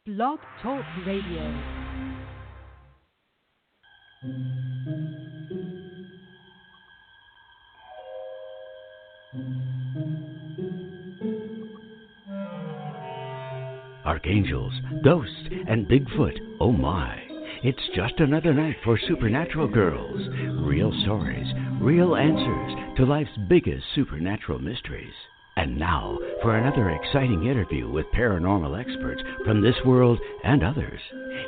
Blog Talk Radio. Archangels, ghosts, and Bigfoot, oh my. It's just another night for Supernatural Girls. Real stories, real answers to life's biggest supernatural mysteries. And now for another exciting interview with paranormal experts from this world and others.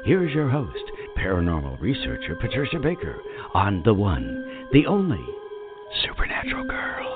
Here's your host, paranormal researcher Patricia Baker, on the one, the only Supernatural Girls.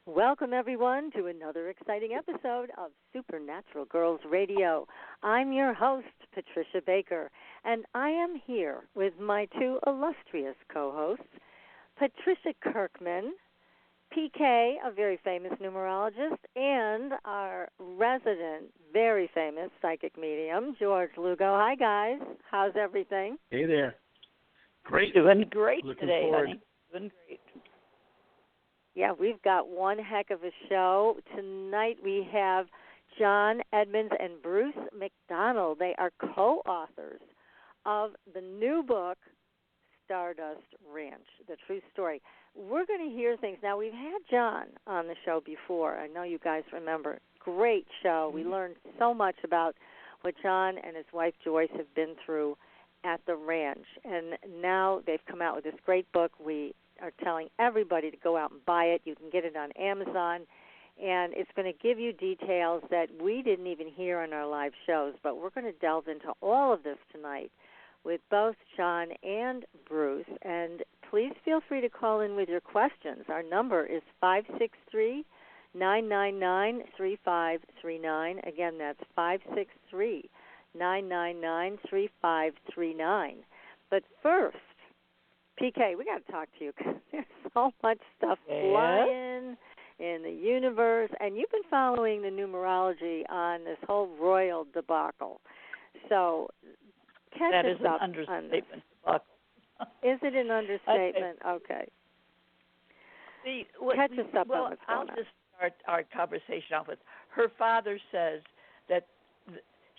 Welcome, everyone, to another exciting episode of Supernatural Girls Radio. I'm your host, Patricia Baker, and I am here with my two illustrious co-hosts, Patricia Kirkman, PK, a very famous numerologist, and our resident, very famous psychic medium, George Lugo. Hi, guys. How's everything? Hey there. Great. Doing great Looking today, forward. honey. Doing great. Yeah, we've got one heck of a show. Tonight we have John Edmonds and Bruce Macdonald. They are co-authors of the new book, Stardust Ranch, The True Story. We're going to hear things. Now, we've had John on the show before. I know you guys remember. Great show. We learned so much about what John and his wife Joyce have been through at the ranch. And now they've come out with this great book. We are telling everybody to go out and buy it. You can get it on Amazon, and it's going to give you details that we didn't even hear on our live shows, but we're going to delve into all of this tonight with both John and Bruce, and please feel free to call in with your questions. Our number is 563-999-3539. Again, that's 563-999-3539. But first, PK, we got to talk to you because there's so much stuff flying in the universe, and you've been following the numerology on this whole royal debacle. So catch That us is an up understatement. Is it an understatement? Okay. See, Catch us up on what's I'll going on. just start our conversation off with, her father says that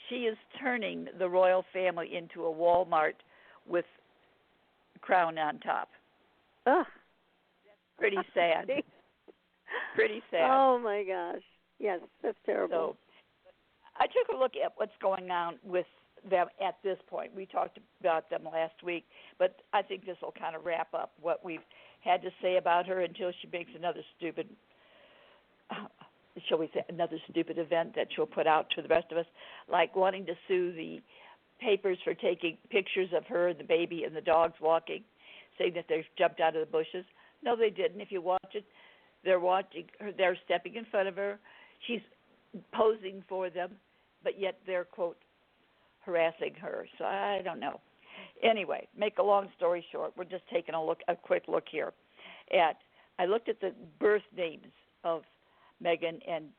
she is turning the royal family into a Walmart with crown on top. Ugh. Pretty sad. Pretty sad. Oh, my gosh. Yes, that's terrible. So I took a look at what's going on with them at this point. We talked about them last week, but I think this will kind of wrap up what we've had to say about her until she makes another stupid, shall we say, another stupid event that she'll put out to the rest of us, like wanting to sue the papers for taking pictures of her and the baby and the dogs walking, saying that they've jumped out of the bushes. No, they didn't. If you watch it, they're watching her, they're stepping in front of her. She's posing for them, but yet they're, quote, harassing her. So I don't know. Anyway, make a long story short, we're just taking a quick look here I looked at the birth names of Meghan and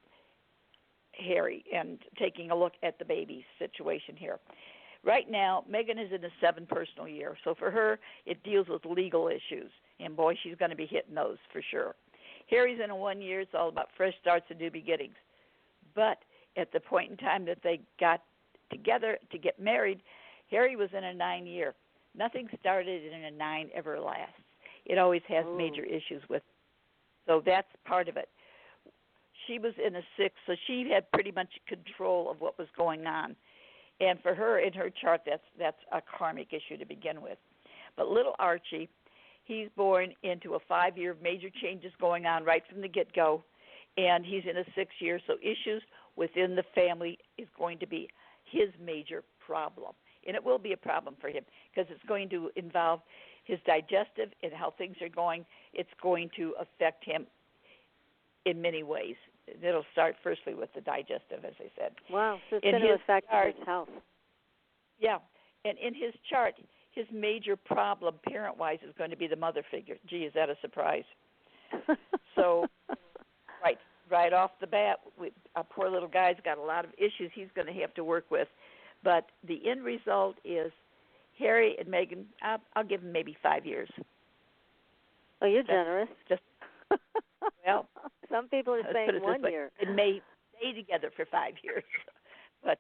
Harry and taking a look at the baby situation here. Right now, Meghan is in the 7 personal year, so for her, it deals with legal issues, and boy, she's going to be hitting those for sure. Harry's in a 1 year, it's all about fresh starts and new beginnings. But at the point in time that they got together to get married, Harry was in a 9 year. Nothing started in a 9 ever lasts. It always has major issues with it. So that's part of it. She was in a 6, so she had pretty much control of what was going on. And for her, in her chart, that's a karmic issue to begin with. But little Archie, he's born into a 5 year, major changes going on right from the get-go, and he's in a 6 year, so issues within the family is going to be his major problem. And it will be a problem for him because it's going to involve his digestive and how things are going. It's going to affect him in many ways. It'll start firstly with the digestive, as I said. Wow, so it's going to affect his health. Yeah, and in his chart, his major problem parent-wise is going to be the mother figure. Gee, is that a surprise? So, right off the bat, our poor little guy's got a lot of issues he's going to have to work with. But the end result is Harry and Meghan, I'll give them maybe 5 years. Oh, you're generous. Just well, some people are saying 1 year. It may stay together for 5 years, but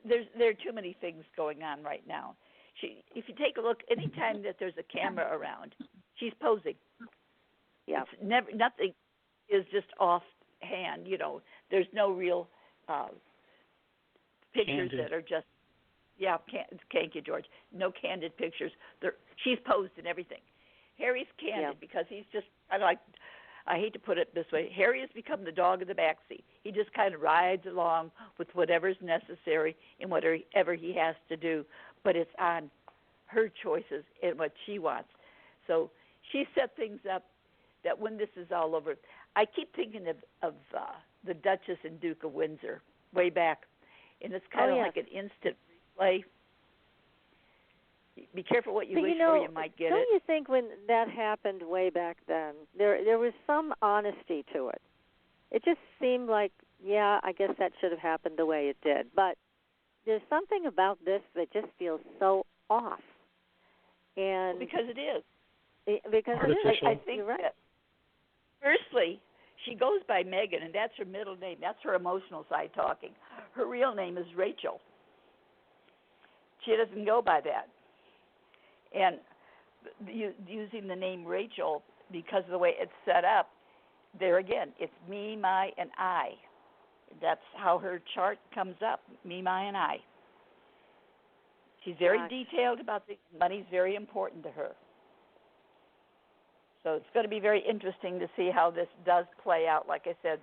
there are too many things going on right now. If you take a look, anytime that there's a camera around, she's posing. Yeah. Nothing is just offhand. There's no real pictures Candid. that are just. Yeah, thank you, George. No candid pictures. She's posed in everything. Harry's candid because he's just kind of like, I hate to put it this way, Harry has become the dog in the backseat. He just kind of rides along with whatever's necessary and whatever he has to do, but it's on her choices and what she wants. So she set things up that when this is all over, I keep thinking of the Duchess and Duke of Windsor way back, and it's kind of like an instant replay. Be careful what you wish for, you might get don't it. Don't you think when that happened way back then, there was some honesty to it? It just seemed like, yeah, I guess that should have happened the way it did. But there's something about this that just feels so off. And because it is. Because artificial. it is. I think you're right. that, firstly, she goes by Megan, and that's her middle name. That's her emotional side talking. Her real name is Rachel. She doesn't go by that. And using the name Rachel, because of the way it's set up, there again, it's me, my, and I. That's how her chart comes up, me, my, and I. She's very detailed about money's very important to her. So it's going to be very interesting to see how this does play out. Like I said,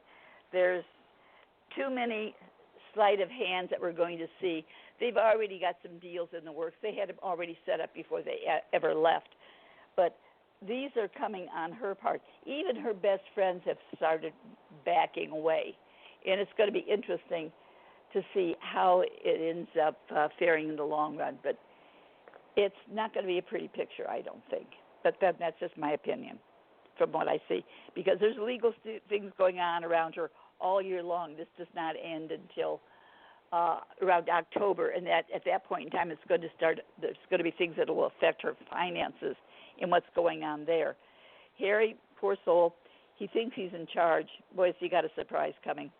there's too many sleight of hands that we're going to see. They've already got some deals in the works. They had them already set up before they ever left. But these are coming on her part. Even her best friends have started backing away. And it's going to be interesting to see how it ends up faring in the long run. But it's not going to be a pretty picture, I don't think. But that's just my opinion from what I see. Because there's legal things going on around her all year long. This does not end until around October, and that at that point in time, it's going to start. There's going to be things that will affect her finances and what's going on there. Harry, poor soul, he thinks he's in charge. Boy, has he got a surprise coming.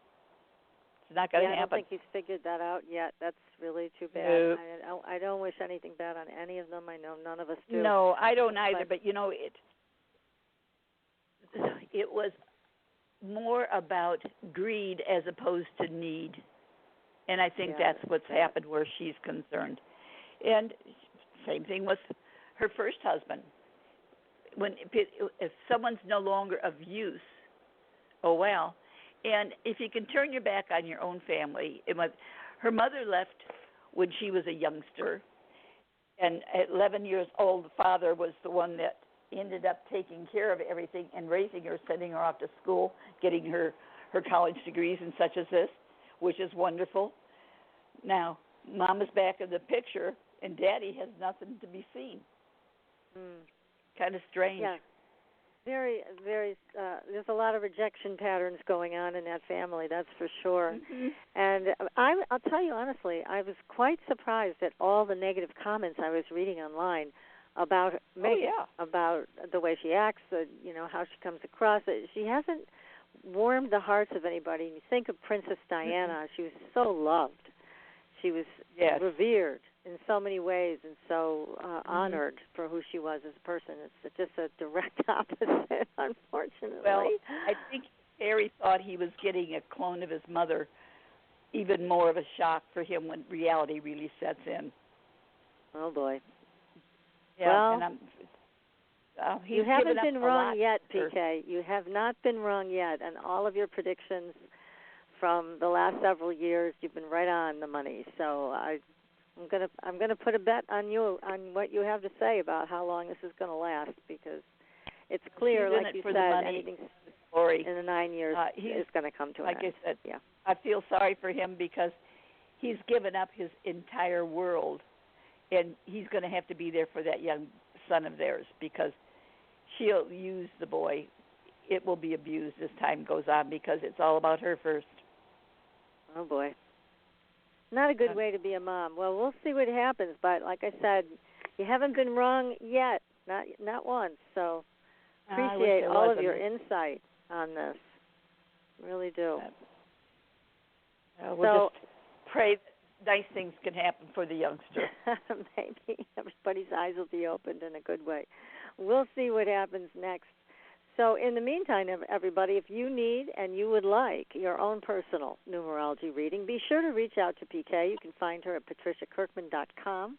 It's not going to happen. I don't think he's figured that out yet. That's really too bad. No. I don't wish anything bad on any of them. I know none of us do. No, I don't either. But it was more about greed as opposed to need. And I think that's what's happened where she's concerned. And same thing with her first husband. If someone's no longer of use, oh well. And if you can turn your back on your own family, her mother left when she was a youngster. And at 11 years old, the father was the one that ended up taking care of everything and raising her, sending her off to school, getting her college degrees and such as this, which is wonderful. Now, Mama's back in the picture, and Daddy has nothing to be seen. Kind of strange. Yeah. Very, very, there's a lot of rejection patterns going on in that family, that's for sure. Mm-hmm. And I'll tell you honestly, I was quite surprised at all the negative comments I was reading online about Meghan, about the way she acts, how she comes across. She hasn't warmed the hearts of anybody. You think of Princess Diana, she was so loved. She was revered in so many ways and so honored for who she was as a person. It's just a direct opposite, unfortunately. Well, I think Harry thought he was getting a clone of his mother, even more of a shock for him when reality really sets in. Oh, boy. Yeah, well, and you haven't been wrong yet, PK. You have not been wrong yet, and all of your predictions from the last several years, you've been right on the money. So I'm gonna put a bet on you on what you have to say about how long this is going to last, because it's clear, like you said, anything in the 9 years is going to come to an end. Like I said, yeah. I feel sorry for him because he's given up his entire world, and he's going to have to be there for that young son of theirs because she'll use the boy. It will be abused as time goes on because it's all about her first. Oh, boy. Not a good way to be a mom. Well, we'll see what happens, but like I said, you haven't been wrong yet, not once. So appreciate all of your insight on this. Really do. We'll just pray that nice things can happen for the youngster. Maybe everybody's eyes will be opened in a good way. We'll see what happens next. So in the meantime, everybody, if you need and you would like your own personal numerology reading, be sure to reach out to PK. You can find her at patriciakirkman.com,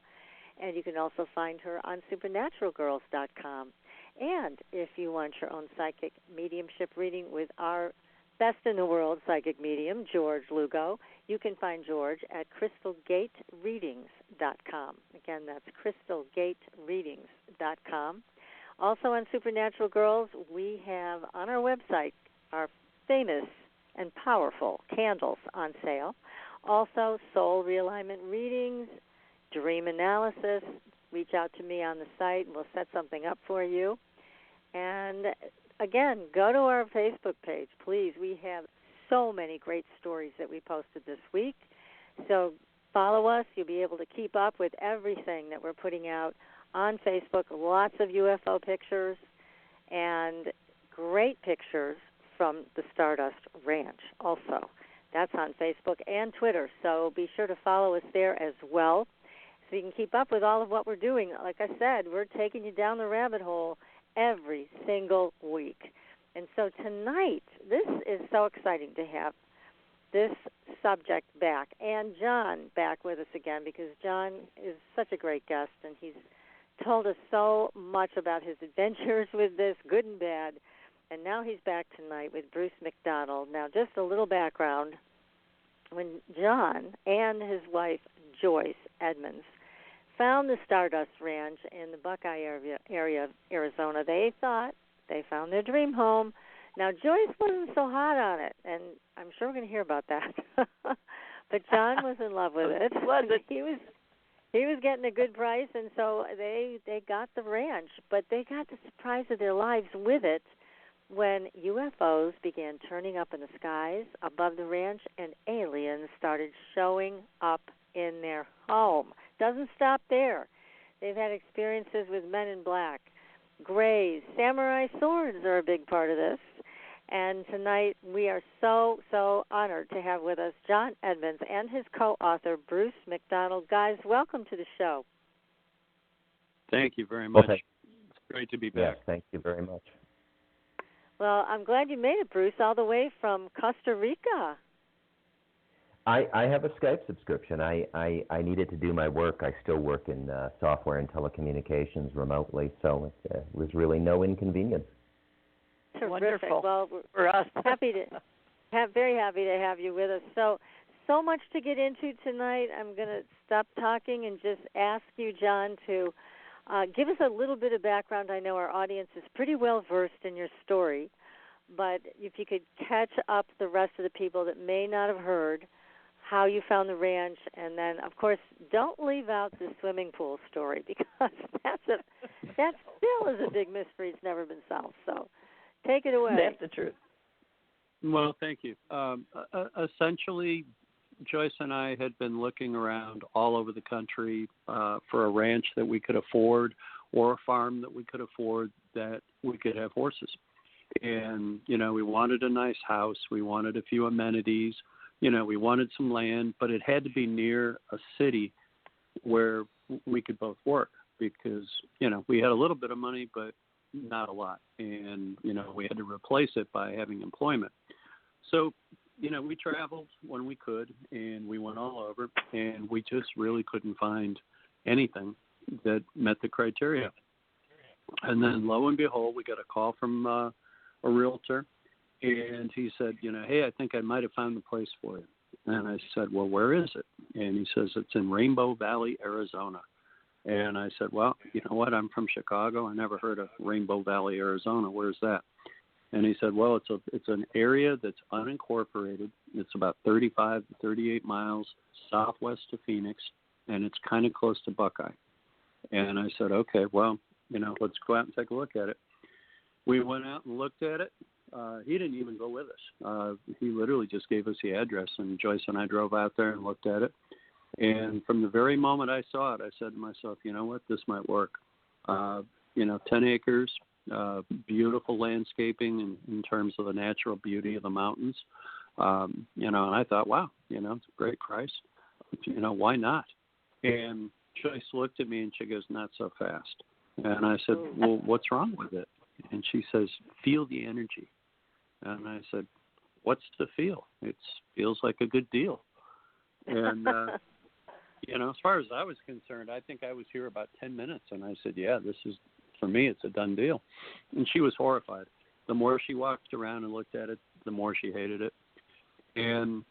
and you can also find her on supernaturalgirls.com. And if you want your own psychic mediumship reading with our best in the world psychic medium, George Lugo, you can find George at crystalgatereadings.com. Again, that's crystalgatereadings.com. Also on Supernatural Girls, we have on our website our famous and powerful candles on sale. Also, soul realignment readings, dream analysis. Reach out to me on the site, and we'll set something up for you. And again, go to our Facebook page, please. We have so many great stories that we posted this week. So follow us. You'll be able to keep up with everything that we're putting out on Facebook. Lots of UFO pictures and great pictures from the Stardust Ranch also. That's on Facebook and Twitter. So be sure to follow us there as well so you can keep up with all of what we're doing. Like I said, we're taking you down the rabbit hole every single week. And so tonight, this is so exciting to have this subject back, and John back with us again, because John is such a great guest, and he's told us so much about his adventures with this, good and bad. And now he's back tonight with Bruce Macdonald. Now, just a little background. When John and his wife, Joyce Edmonds, found the Stardust Ranch in the Buckeye area of Arizona, they thought they found their dream home. Now, Joyce wasn't so hot on it, and I'm sure we're going to hear about that. But John was in love with it. He was getting a good price, and so they got the ranch. But they got the surprise of their lives with it when UFOs began turning up in the skies above the ranch, and aliens started showing up in their home. Doesn't stop there. They've had experiences with men in black, grays, samurai swords are a big part of this. And tonight we are so, so honored to have with us John Edmonds and his co-author, Bruce Macdonald. Guys, welcome to the show. Thank you very much. Well, it's great to be back. Yes, thank you very much. Well, I'm glad you made it, Bruce, all the way from Costa Rica. I have a Skype subscription. I needed to do my work. I still work in software and telecommunications remotely, so it was really no inconvenience. Terrific. Wonderful. Well, for us. Very happy to have you with us. So much to get into tonight. I'm going to stop talking and just ask you, John, to give us a little bit of background. I know our audience is pretty well versed in your story, but if you could catch up the rest of the people that may not have heard how you found the ranch, and then, of course, don't leave out the swimming pool story, because that still is a big mystery. It's never been solved. So take it away. That's the truth. Well, thank you. Essentially, Joyce and I had been looking around all over the country for a ranch that we could afford, or a farm that we could afford that we could have horses. And, we wanted a nice house. We wanted a few amenities. We wanted some land, but it had to be near a city where we could both work, because, we had a little bit of money, but not a lot. And, we had to replace it by having employment. So, we traveled when we could, and we went all over, and we just really couldn't find anything that met the criteria. And then, lo and behold, we got a call from a realtor, and he said, hey, I think I might have found the place for you. And I said, well, where is it? And he says, it's in Rainbow Valley, Arizona. And I said, well, you know what? I'm from Chicago. I never heard of Rainbow Valley, Arizona. Where's that? And he said, well, it's an area that's unincorporated. It's about 35 to 38 miles southwest of Phoenix, and it's kind of close to Buckeye. And I said, okay, well, let's go out and take a look at it. We went out and looked at it. He didn't even go with us. He literally just gave us the address, and Joyce and I drove out there and looked at it. And from the very moment I saw it, I said to myself, you know what, this might work. 10 acres, beautiful landscaping in terms of the natural beauty of the mountains. And I thought, wow, it's a great price. Why not? And Joyce looked at me and she goes, not so fast. And I said, well, what's wrong with it? And she says, feel the energy. And I said, what's the feel? It feels like a good deal. And, as far as I was concerned, I think I was here about 10 minutes. And I said, yeah, this is, for me, it's a done deal. And she was horrified. The more she walked around and looked at it, the more she hated it. And,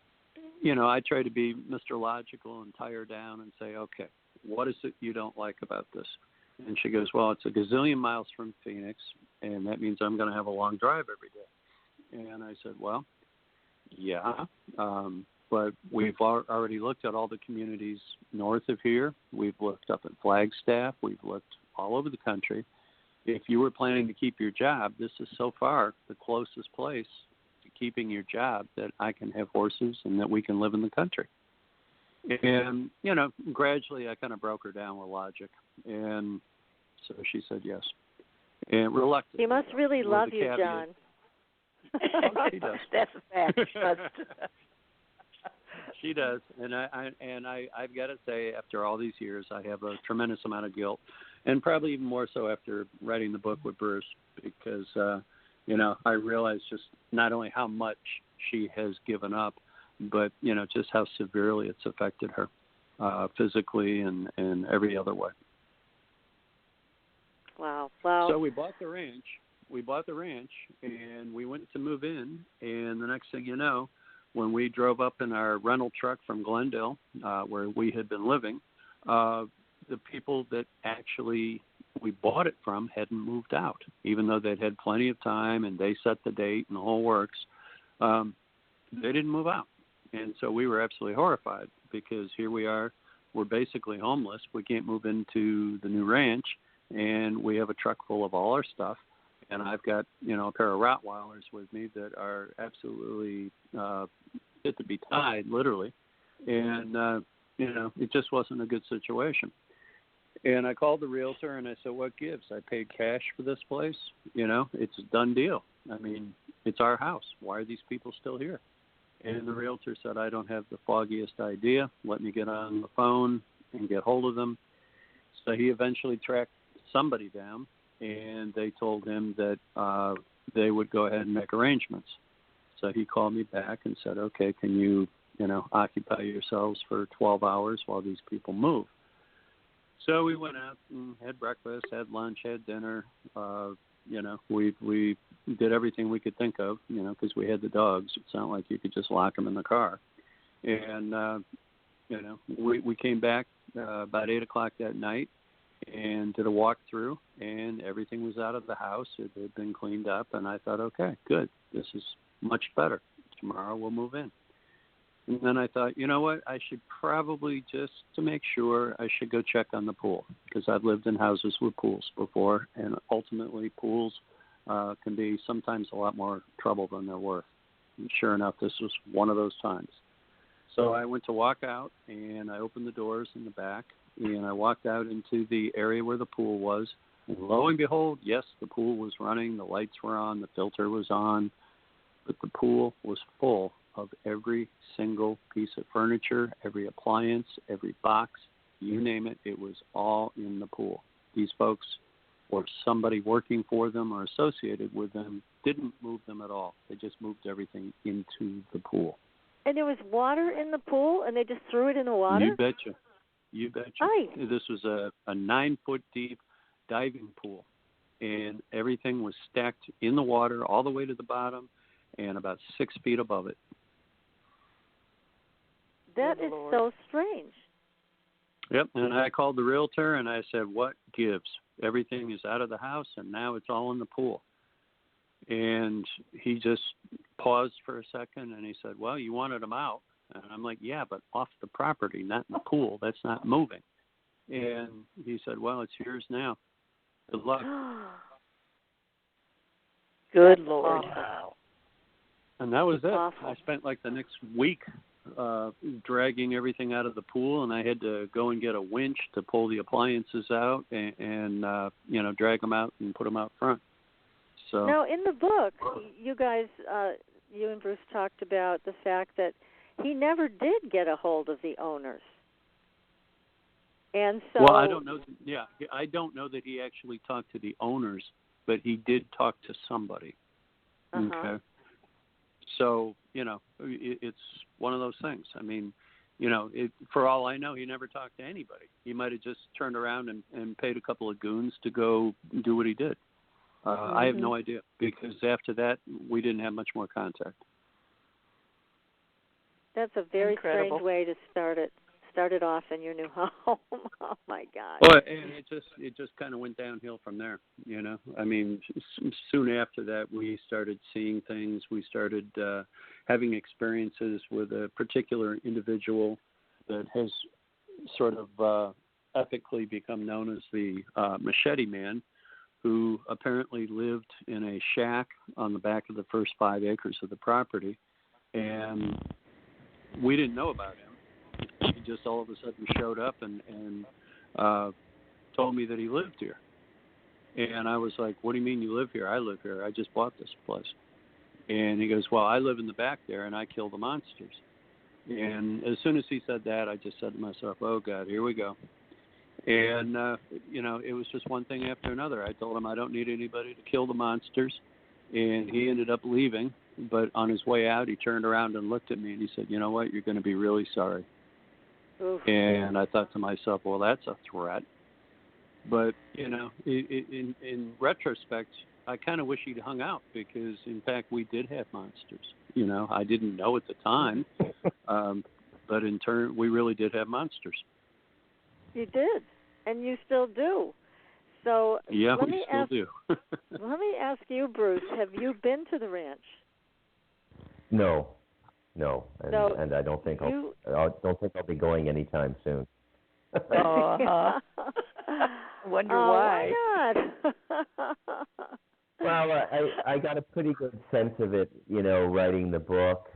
I try to be Mr. Logical and tie her down and say, okay, what is it you don't like about this? And she goes, well, it's a gazillion miles from Phoenix, and that means I'm going to have a long drive every day. And I said, well, yeah, but we've already looked at all the communities north of here. We've looked up at Flagstaff. We've looked all over the country. If you were planning to keep your job, this is so far the closest place to keeping your job that I can have horses and that we can live in the country. And, gradually I kind of broke her down with logic. And so she said yes. And reluctantly. She must really love you, John. Oh, she does. That's a fact. She does. And I've got to say, after all these years, I have a tremendous amount of guilt. And probably even more so after writing the book with Bruce, because, I realized just not only how much she has given up, but, just how severely it's affected her physically and every other way. Wow. So we bought the ranch. And we went to move in. And the next thing you know, when we drove up in our rental truck from Glendale, where we had been living, the people that actually we bought it from hadn't moved out, even though they'd had plenty of time and they set the date and the whole works. They didn't move out. And so we were absolutely horrified because here we are, we're basically homeless. We can't move into the new ranch, and we have a truck full of all our stuff. And I've got, a pair of Rottweilers with me that are absolutely fit to be tied, literally. And, it just wasn't a good situation. And I called the realtor and I said, what gives? I paid cash for this place. It's a done deal. I mean, it's our house. Why are these people still here? And the realtor said, I don't have the foggiest idea. Let me get on the phone and get hold of them. So he eventually tracked somebody down, and they told him that they would go ahead and make arrangements. So he called me back and said, okay, can you, occupy yourselves for 12 hours while these people move? So we went out and had breakfast, had lunch, had dinner. We did everything we could think of, because we had the dogs. It's not like you could just lock them in the car. And, we came back about 8 o'clock that night and did a walkthrough, and everything was out of the house. It had been cleaned up, and I thought, okay, good. This is much better. Tomorrow we'll move in. And then I thought, you know what, I should probably, just to make sure, I should go check on the pool, because I've lived in houses with pools before, and ultimately pools can be sometimes a lot more trouble than they're worth. And sure enough, this was one of those times. So I went to walk out, and I opened the doors in the back, and I walked out into the area where the pool was, and lo and behold, yes, the pool was running, the lights were on, the filter was on, but the pool was full of every single piece of furniture, every appliance, every box, you name it, it was all in the pool. These folks, or somebody working for them or associated with them, didn't move them at all. They just moved everything into the pool. And there was water in the pool, and they just threw it in the water? You betcha. You betcha. Right. This was a 9-foot deep diving pool, and everything was stacked in the water all the way to the bottom and about 6 feet above it. That is so strange. Yep, and I called the realtor and I said, what gives? Everything is out of the house and now it's all in the pool. And he just paused for a second and he said, well, you wanted them out. And I'm like, yeah, but off the property, not in the pool. That's not moving. And he said, well, it's yours now. Good luck. Good Lord. Wow. And that was it. Awful. I spent like the next week dragging everything out of the pool, and I had to go and get a winch to pull the appliances out and drag them out and put them out front. So now, in the book, you guys, you and Bruce talked about the fact that he never did get a hold of the owners. And so, well, I don't know. Yeah, I don't know that he actually talked to the owners, but he did talk to somebody. Okay. So, it's one of those things. I mean, for all I know, he never talked to anybody. He might have just turned around and paid a couple of goons to go do what he did. I have no idea, because after that, we didn't have much more contact. That's a very Incredible. strange way to start it off in your new home. Oh my God! Well, and it just kind of went downhill from there. I mean, soon after that, we started seeing things. We started having experiences with a particular individual that has sort of ethically become known as the Machete Man, who apparently lived in a shack on the back of the first 5 acres of the property, and we didn't know about him. He just all of a sudden showed up and told me that he lived here. And I was like, what do you mean you live here? I live here. I just bought this place. And he goes, well, I live in the back there, and I kill the monsters. And as soon as he said that, I just said to myself, oh, God, here we go. And, it was just one thing after another. I told him I don't need anybody to kill the monsters. And he ended up leaving. But on his way out, he turned around and looked at me, and he said, you know what, you're going to be really sorry. Oof. And I thought to myself, well, that's a threat. But, in retrospect, I kind of wish he'd hung out, because, in fact, we did have monsters. I didn't know at the time, but in turn, we really did have monsters. You did, and you still do. So yeah, we still do. Let me ask you, Bruce, have you been to the ranch? No, and I don't think I'll be going anytime soon. Wonder why. Why not? Well, I got a pretty good sense of it, writing the book.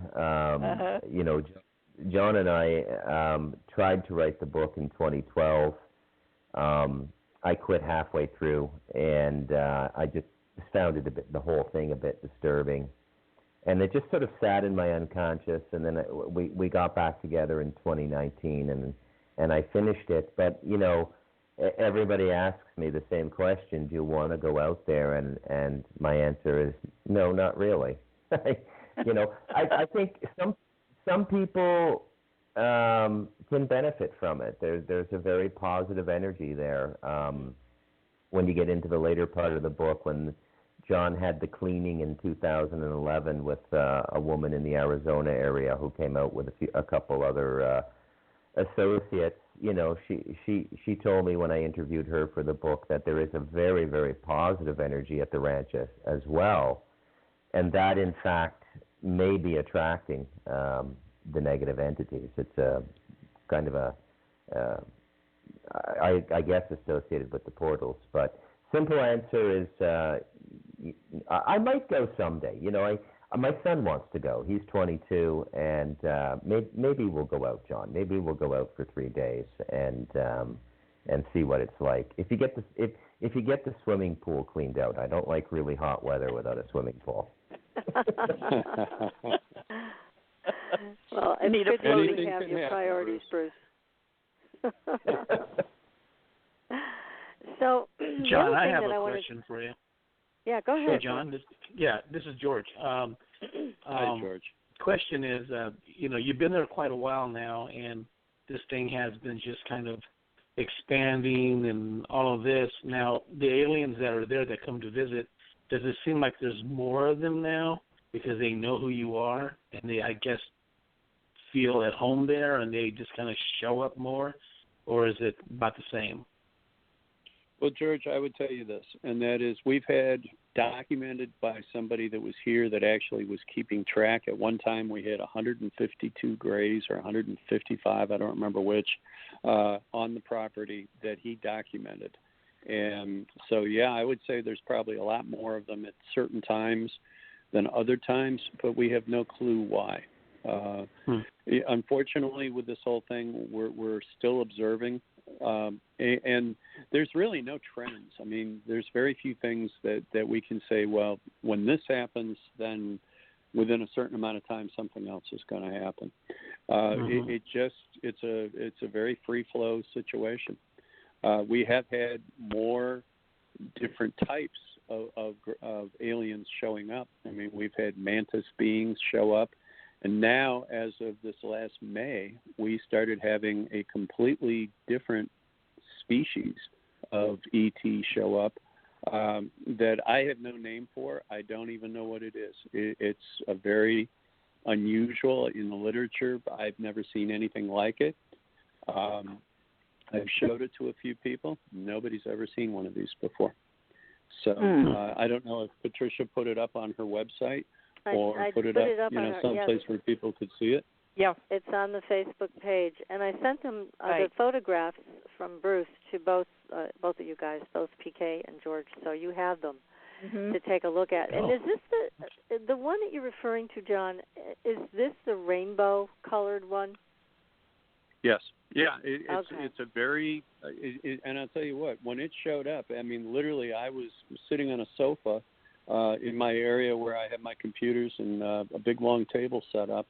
John and I tried to write the book in 2012. I quit halfway through, and I just found it the whole thing a bit disturbing. And it just sort of sat in my unconscious, and then we got back together in 2019, and I finished it. But, everybody asks me the same question, do you want to go out there? And my answer is, no, not really. I think some people can benefit from it. There's a very positive energy there. When you get into the later part of the book, when John had the cleaning in 2011 with a woman in the Arizona area who came out with a couple other associates. She told me when I interviewed her for the book that there is a very, very positive energy at the ranch as well, and that in fact may be attracting the negative entities. It's a kind of I guess associated with the portals, but simple answer is I might go someday. My son wants to go. He's 22, and maybe we'll go out, John. Maybe we'll go out for 3 days and see what it's like. If you get the swimming pool cleaned out, I don't like really hot weather without a swimming pool. Well, it's good to have your priorities, Bruce. So, John, I have a question for you. Yeah, go ahead. Hey, John. This is George. Hi, George. Question is, you've been there quite a while now, and this thing has been just kind of expanding and all of this. Now, the aliens that are there that come to visit, does it seem like there's more of them now because they know who you are and they, I guess, feel at home there and they just kind of show up more, or is it about the same? Well, George, I would tell you this, and that is we've had documented by somebody that was here that actually was keeping track. At one time we had 152 grays or 155, I don't remember which, on the property that he documented. And so, yeah, I would say there's probably a lot more of them at certain times than other times, but we have no clue why. Unfortunately, with this whole thing, we're still observing, and there's really no trends. I mean, there's very few things that we can say, well, when this happens, then within a certain amount of time, something else is going to happen. It's a very free flow situation. We have had more different types of aliens showing up. I mean, we've had mantis beings show up, and now, as of this last May, we started having a completely different species of ET show up that I have no name for. I don't even know what it is. It's a very unusual in the literature. I've never seen anything like it. I've showed it to a few people. Nobody's ever seen one of these before. So I don't know if Patricia put it up on her website or I put it up someplace where people could see it. Yeah, it's on the Facebook page, and I sent them the photographs from Bruce to both of you guys, both PK and George. So you have them to take a look at. And is this the one that you're referring to, John? Is this the rainbow-colored one? Yes. Yeah, it's a very, and I'll tell you what, when it showed up, I mean, literally I was sitting on a sofa in my area where I have my computers and a big long table set up,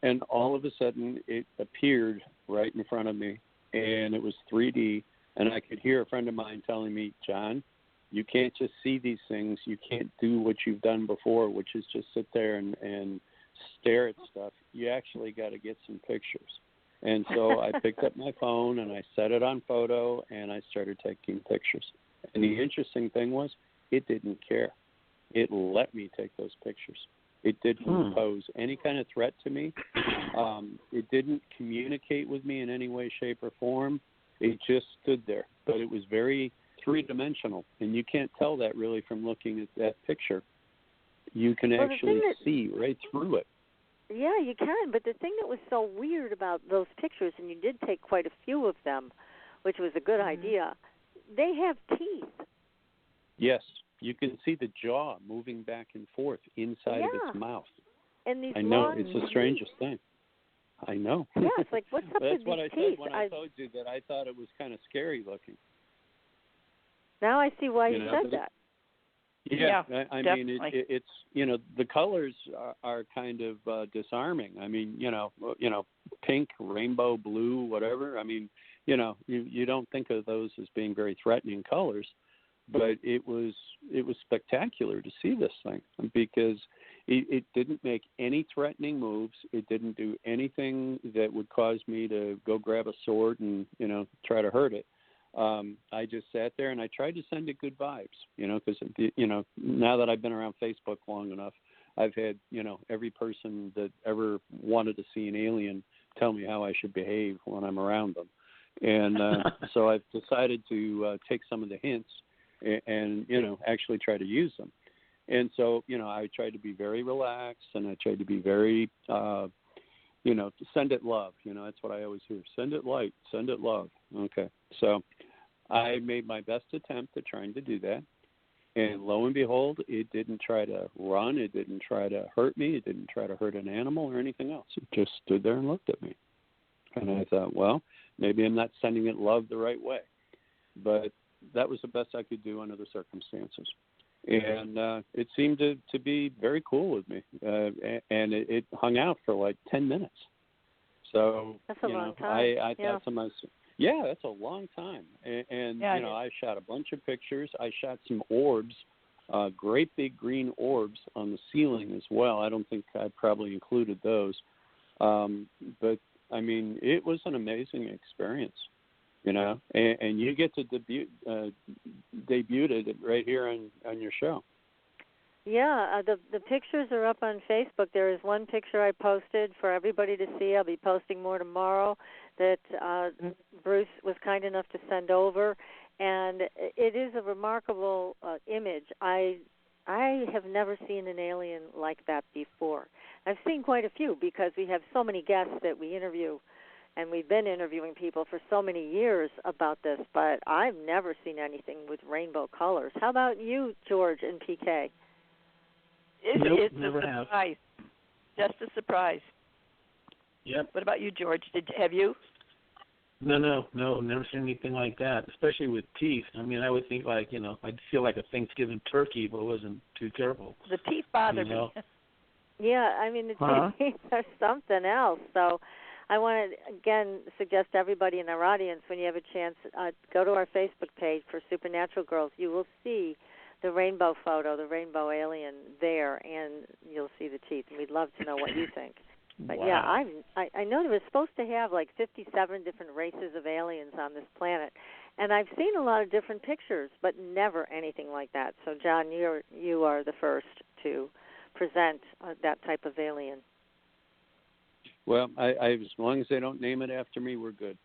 and all of a sudden it appeared right in front of me, and it was 3D, and I could hear a friend of mine telling me, John, you can't just see these things, you can't do what you've done before, which is just sit there and stare at stuff. You actually got to get some pictures. And so I picked up my phone and I set it on photo and I started taking pictures. And the interesting thing was it didn't care. It let me take those pictures. It didn't pose any kind of threat to me. It didn't communicate with me in any way, shape, or form. It just stood there. But it was very three-dimensional, and you can't tell that really from looking at that picture. You can actually see right through it. Yeah, you can, but the thing that was so weird about those pictures, and you did take quite a few of them, which was a good idea, they have teeth. Yes, you can see the jaw moving back and forth inside of its mouth. And these I know, it's the strangest thing. I know. Yeah, it's like, what's up with these teeth? That's what I said when I told you that I thought it was kind of scary looking. Now I see why you said that. Yeah, I mean, it's the colors are kind of disarming. I mean, pink, rainbow, blue, whatever. I mean, you don't think of those as being very threatening colors, but it was spectacular to see this thing because it didn't make any threatening moves. It didn't do anything that would cause me to go grab a sword and try to hurt it. I just sat there and I tried to send it good vibes, because, now that I've been around Facebook long enough, I've had, every person that ever wanted to see an alien tell me how I should behave when I'm around them. And so I've decided to take some of the hints and actually try to use them. And so, I tried to be very relaxed and I tried to be very, send it love. That's what I always hear. Send it light, send it love. Okay. So I made my best attempt at trying to do that. And lo and behold, it didn't try to run. It didn't try to hurt me. It didn't try to hurt an animal or anything else. It just stood there and looked at me. And I thought, well, maybe I'm not sending it love the right way. But that was the best I could do under the circumstances. And it seemed to be very cool with me. And it hung out for like 10 minutes. So, that's a long time. I thought to myself, yeah, that's a long time. And I shot a bunch of pictures. I shot some orbs, great big green orbs on the ceiling as well. I don't think I probably included those. But, I mean, it was an amazing experience, and you get to debut it right here on your show. Yeah, the pictures are up on Facebook. There is one picture I posted for everybody to see. I'll be posting more tomorrow that Bruce was kind enough to send over, and it is a remarkable image. I have never seen an alien like that before. I've seen quite a few because we have so many guests that we interview, and we've been interviewing people for so many years about this, but I've never seen anything with rainbow colors. How about you, George and PK? It's never a surprise. Just a surprise. Yep. What about you, George? Have you? No, never seen anything like that, especially with teeth. I mean, I would think like, I'd feel like a Thanksgiving turkey if I wasn't too careful. The teeth bother me. Yeah, I mean, the teeth are something else. So I want to, again, suggest to everybody in our audience, when you have a chance, go to our Facebook page for Supernatural Girls. You will see the rainbow photo, the rainbow alien there, and you'll see the teeth. And we'd love to know what you think. But wow. Yeah, I know they were supposed to have like 57 different races of aliens on this planet, and I've seen a lot of different pictures, but never anything like that. So, John, you are the first to present that type of alien. Well, I as long as they don't name it after me, we're good.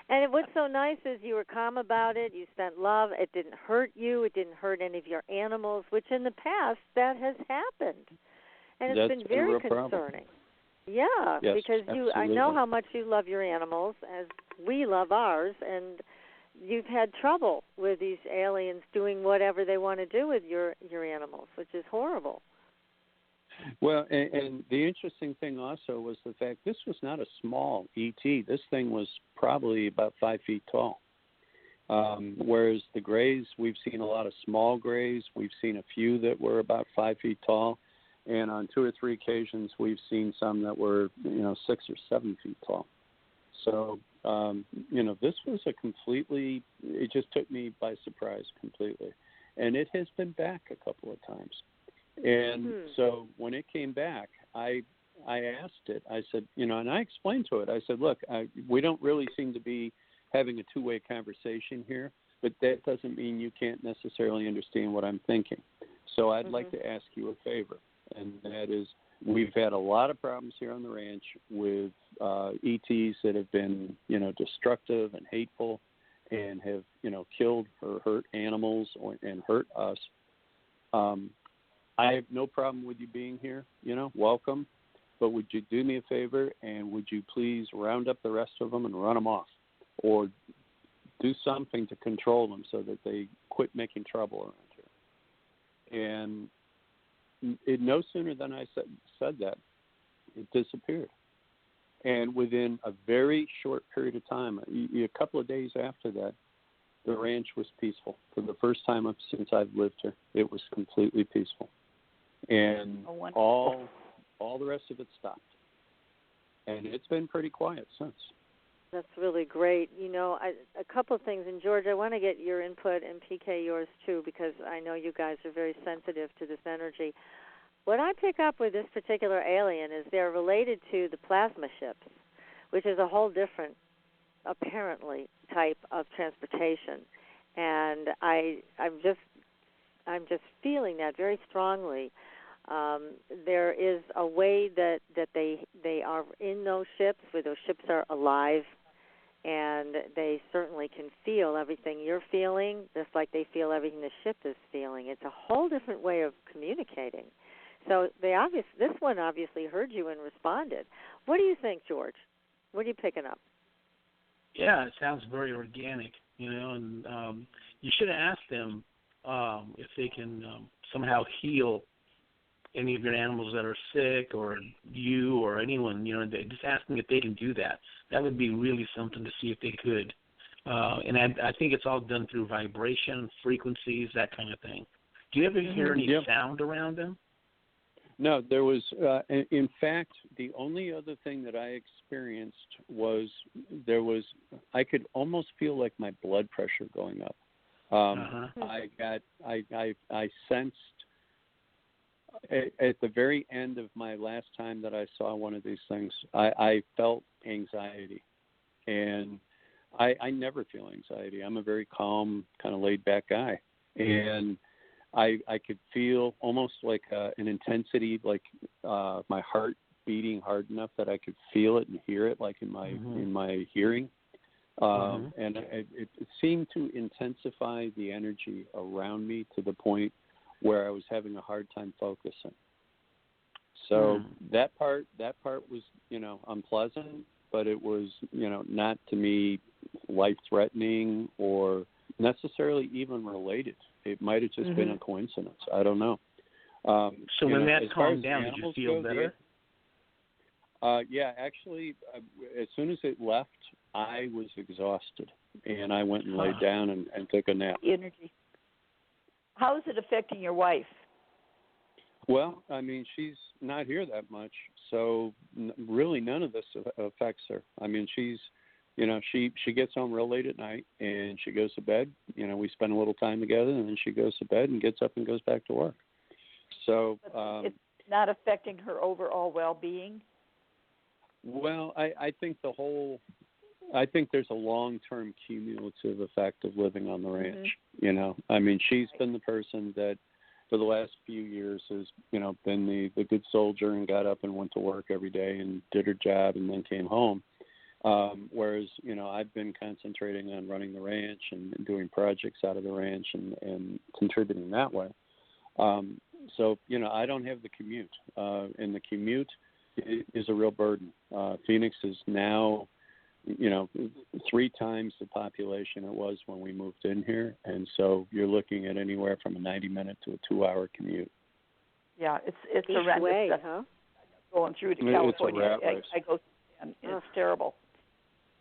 And what's so nice is you were calm about it. You sent love. It didn't hurt you. It didn't hurt any of your animals, which in the past that has happened. And it's been very concerning. Problem. Yeah, yes, because I know how much you love your animals, as we love ours, and you've had trouble with these aliens doing whatever they want to do with your animals, which is horrible. Well, and the interesting thing also was the fact this was not a small ET. This thing was probably about 5 feet tall. Whereas the grays, we've seen a lot of small grays. We've seen a few that were about 5 feet tall. And on 2 or 3 occasions, we've seen some that were, 6 or 7 feet tall. So, this was it just took me by surprise completely. And it has been back a couple of times. And so when it came back, I asked it, I said, and I explained to it, I said, look, we don't really seem to be having a two-way conversation here, but that doesn't mean you can't necessarily understand what I'm thinking. So I'd like to ask you a favor. And that is, we've had a lot of problems here on the ranch with ETs that have been, destructive and hateful and have, killed or hurt animals and hurt us. I have no problem with you being here, welcome. But would you do me a favor and would you please round up the rest of them and run them off or do something to control them so that they quit making trouble around here? And no sooner than I said that, it disappeared. And within a very short period of time, a couple of days after that, the ranch was peaceful. For the first time since I've lived here, it was completely peaceful. And all the rest of it stopped. And it's been pretty quiet since. That's really great. A couple of things. And, George, I want to get your input, and PK yours, too, because I know you guys are very sensitive to this energy. What I pick up with this particular alien is they're related to the plasma ships, which is a whole different, apparently, type of transportation. And I'm just feeling that very strongly. There is a way that they are in those ships, where those ships are alive, and they certainly can feel everything you're feeling, just like they feel everything the ship is feeling. It's a whole different way of communicating. So this one obviously heard you and responded. What do you think, George? What are you picking up? Yeah, it sounds very organic, and you should have asked them if they can somehow heal any of your animals that are sick, or you or anyone, just asking if they can do that. That would be really something to see if they could. And I think it's all done through vibration, frequencies, that kind of thing. Do you ever hear any sound around them? No, there was, in fact, the only other thing that I experienced was I could almost feel like my blood pressure going up. I sensed at the very end of my last time that I saw one of these things, I felt anxiety. And I never feel anxiety. I'm a very calm, kind of laid-back guy. And I could feel almost like an intensity, like my heart beating hard enough that I could feel it and hear it, like in my hearing. And it seemed to intensify the energy around me to the point where I was having a hard time focusing. So that part was, unpleasant, but it was, not to me life-threatening or necessarily even related. It might have just been a coincidence. I don't know. So when that calmed down, did you feel better? Yeah, actually, as soon as it left, I was exhausted, and I went and laid down and took a nap. Energy. How is it affecting your wife? Well, I mean, she's not here that much, so really none of this affects her. I mean, she's, she gets home real late at night, and she goes to bed. We spend a little time together, and then she goes to bed and gets up and goes back to work. So it's not affecting her overall well-being? Well, I think I think there's a long-term cumulative effect of living on the ranch. Mm-hmm. I mean, she's been the person that for the last few years has, been the good soldier and got up and went to work every day and did her job and then came home. Whereas, I've been concentrating on running the ranch and doing projects out of the ranch and contributing that way. So, I don't have the commute. And the commute is a real burden. Phoenix is now, 3 times the population it was when we moved in here, and so you're looking at anywhere from a 90-minute to a 2-hour commute. Yeah, it's horrendous. Way, huh? Going through to California, it's a rat race. I go, and it's terrible.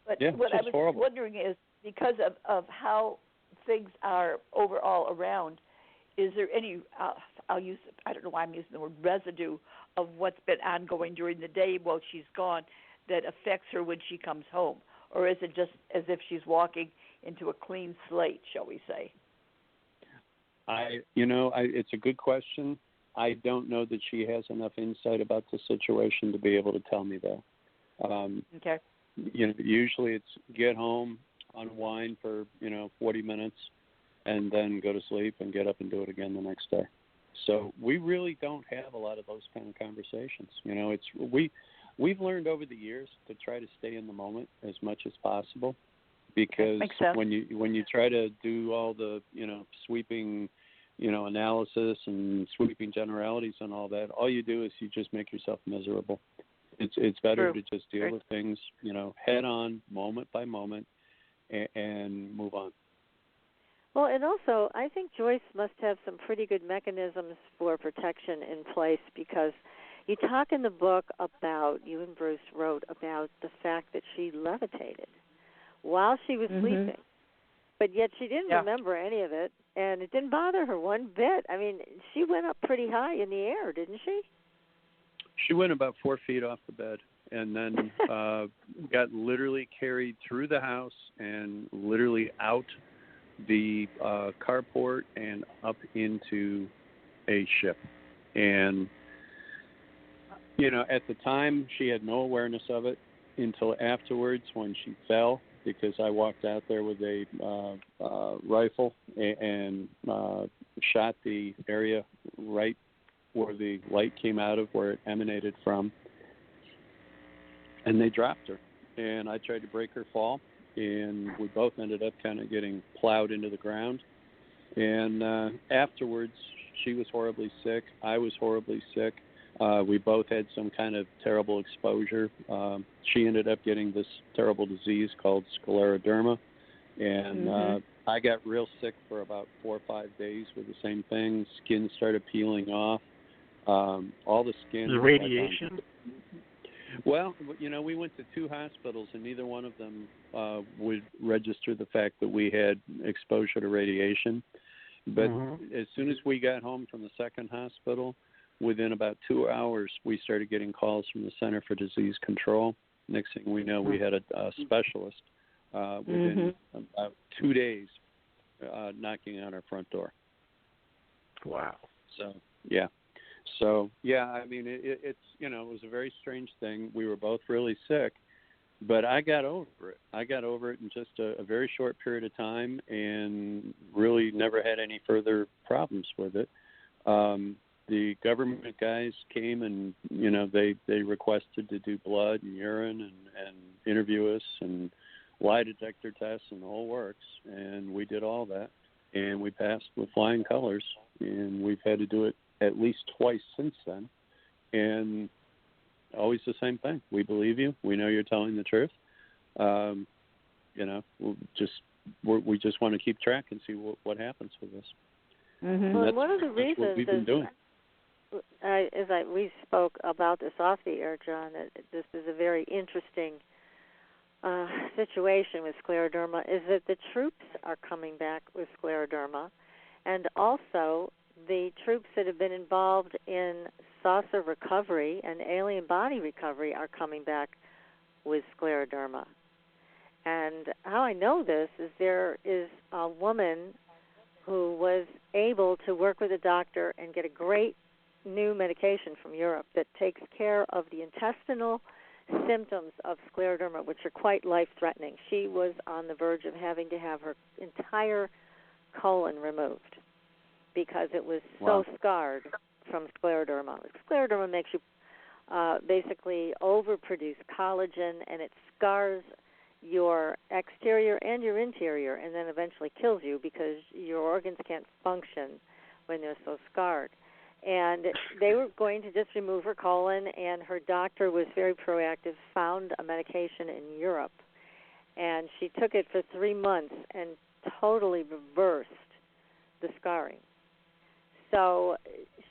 But yeah, what I was horrible. wondering is, because of how things are overall around, is there any? I don't know why I'm using the word residue of what's been ongoing during the day while she's gone that affects her when she comes home? Or is it just as if she's walking into a clean slate, shall we say? It's a good question. I don't know that she has enough insight about the situation to be able to tell me that. Okay. Usually it's get home, unwind for, 40 minutes, and then go to sleep and get up and do it again the next day. So we really don't have a lot of those kind of conversations. We've learned over the years to try to stay in the moment as much as possible, because when you try to do all the sweeping analysis and sweeping generalities and all that, all you do is you just make yourself miserable. It's better to just deal with things head on, moment by moment, and move on. Well, and also, I think Joyce must have some pretty good mechanisms for protection in place, because you talk in the book about, you and Bruce wrote about the fact that she levitated while she was sleeping, but yet she didn't remember any of it, and it didn't bother her one bit. I mean, she went up pretty high in the air, didn't she? She went about 4 feet off the bed, and then got literally carried through the house and literally out the carport and up into a ship. And at the time she had no awareness of it until afterwards when she fell, because I walked out there with a rifle and shot the area right where the light came out of, where it emanated from, and they dropped her. And I tried to break her fall, and we both ended up kind of getting plowed into the ground. And afterwards, she was horribly sick. I was horribly sick. We both had some kind of terrible exposure. She ended up getting this terrible disease called scleroderma, and I got real sick for about 4 or 5 days with the same thing. Skin started peeling off. All the skin. The radiation? Well, we went to 2 hospitals, and neither one of them would register the fact that we had exposure to radiation. But as soon as we got home from the second hospital, within about 2 hours, we started getting calls from the Center for Disease Control. Next thing we know, we had a specialist within about 2 days knocking on our front door. Wow. So, yeah. I mean, it's it was a very strange thing. We were both really sick, but I got over it. I got over it in just a very short period of time, and really never had any further problems with it. The government guys came and, they requested to do blood and urine and interview us and lie detector tests and the whole works. And we did all that, and we passed with flying colors, and we've had to do it at least twice since then. And always the same thing. We believe you. We know you're telling the truth. We just want to keep track and see what happens with this. Well, one of the reasons what we've been doing. we spoke about this off the air, John, that this is a very interesting situation with scleroderma, is that the troops are coming back with scleroderma, and also the troops that have been involved in saucer recovery and alien body recovery are coming back with scleroderma. And how I know this is there is a woman who was able to work with a doctor and get a great new medication from Europe that takes care of the intestinal symptoms of scleroderma, which are quite life-threatening. She was on the verge of having to have her entire colon removed because it was so scarred from scleroderma. Scleroderma makes you basically overproduce collagen, and it scars your exterior and your interior, and then eventually kills you because your organs can't function when they're so scarred. And they were going to just remove her colon, and her doctor was very proactive, found a medication in Europe, and she took it for 3 months and totally reversed the scarring. So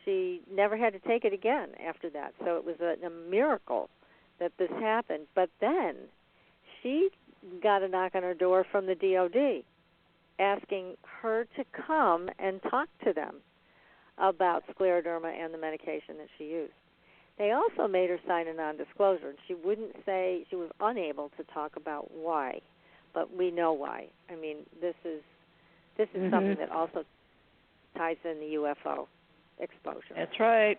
she never had to take it again after that. So it was a miracle that this happened. But then she got a knock on her door from the DOD asking her to come and talk to them about scleroderma and the medication that she used. They also made her sign a non-disclosure, and she wouldn't say, she was unable to talk about why, but we know why. I mean, this is something that also ties in the UFO exposure. That's right.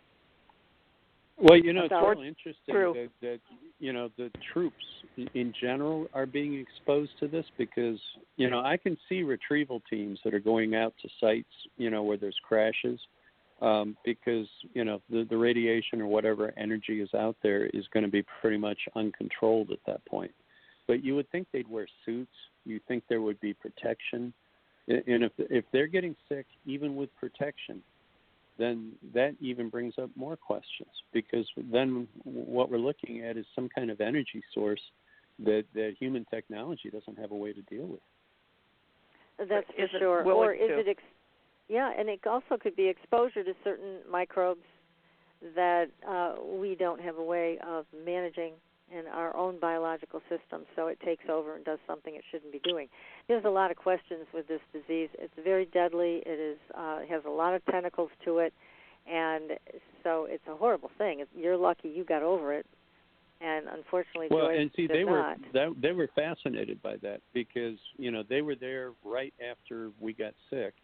Well, it's really interesting that the troops in general are being exposed to this because, I can see retrieval teams that are going out to sites, where there's crashes because, the radiation or whatever energy is out there is going to be pretty much uncontrolled at that point. But you would think they'd wear suits. You'd think there would be protection. And if they're getting sick, even with protection, then that even brings up more questions because then what we're looking at is some kind of energy source that human technology doesn't have a way to deal with. That's for sure. Or is it, and it also could be exposure to certain microbes that we don't have a way of managing in our own biological system, so it takes over and does something it shouldn't be doing. There's a lot of questions with this disease. It's very deadly. It has a lot of tentacles to it, and so it's a horrible thing. You're lucky you got over it, and unfortunately, Joyce did not. They were fascinated by that because they were there right after we got sick.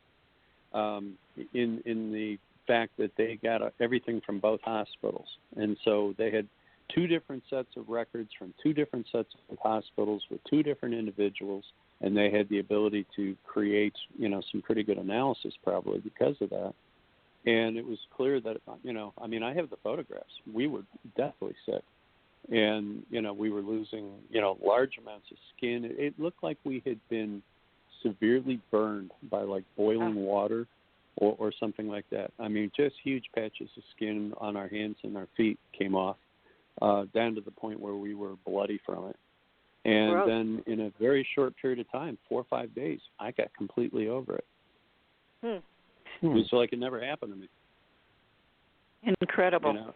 In the fact that they got everything from both hospitals, and so they had 2 different sets of records from 2 different sets of hospitals with 2 different individuals, and they had the ability to create, some pretty good analysis probably because of that. And it was clear that, I have the photographs. We were deathly sick, and, we were losing, large amounts of skin. It looked like we had been severely burned by, like, boiling water or something like that. Just huge patches of skin on our hands and our feet came off. Down to the point where we were bloody from it. And Gross. Then in a very short period of time, 4 or 5 days, I got completely over it. It was like it never happened to me. Incredible.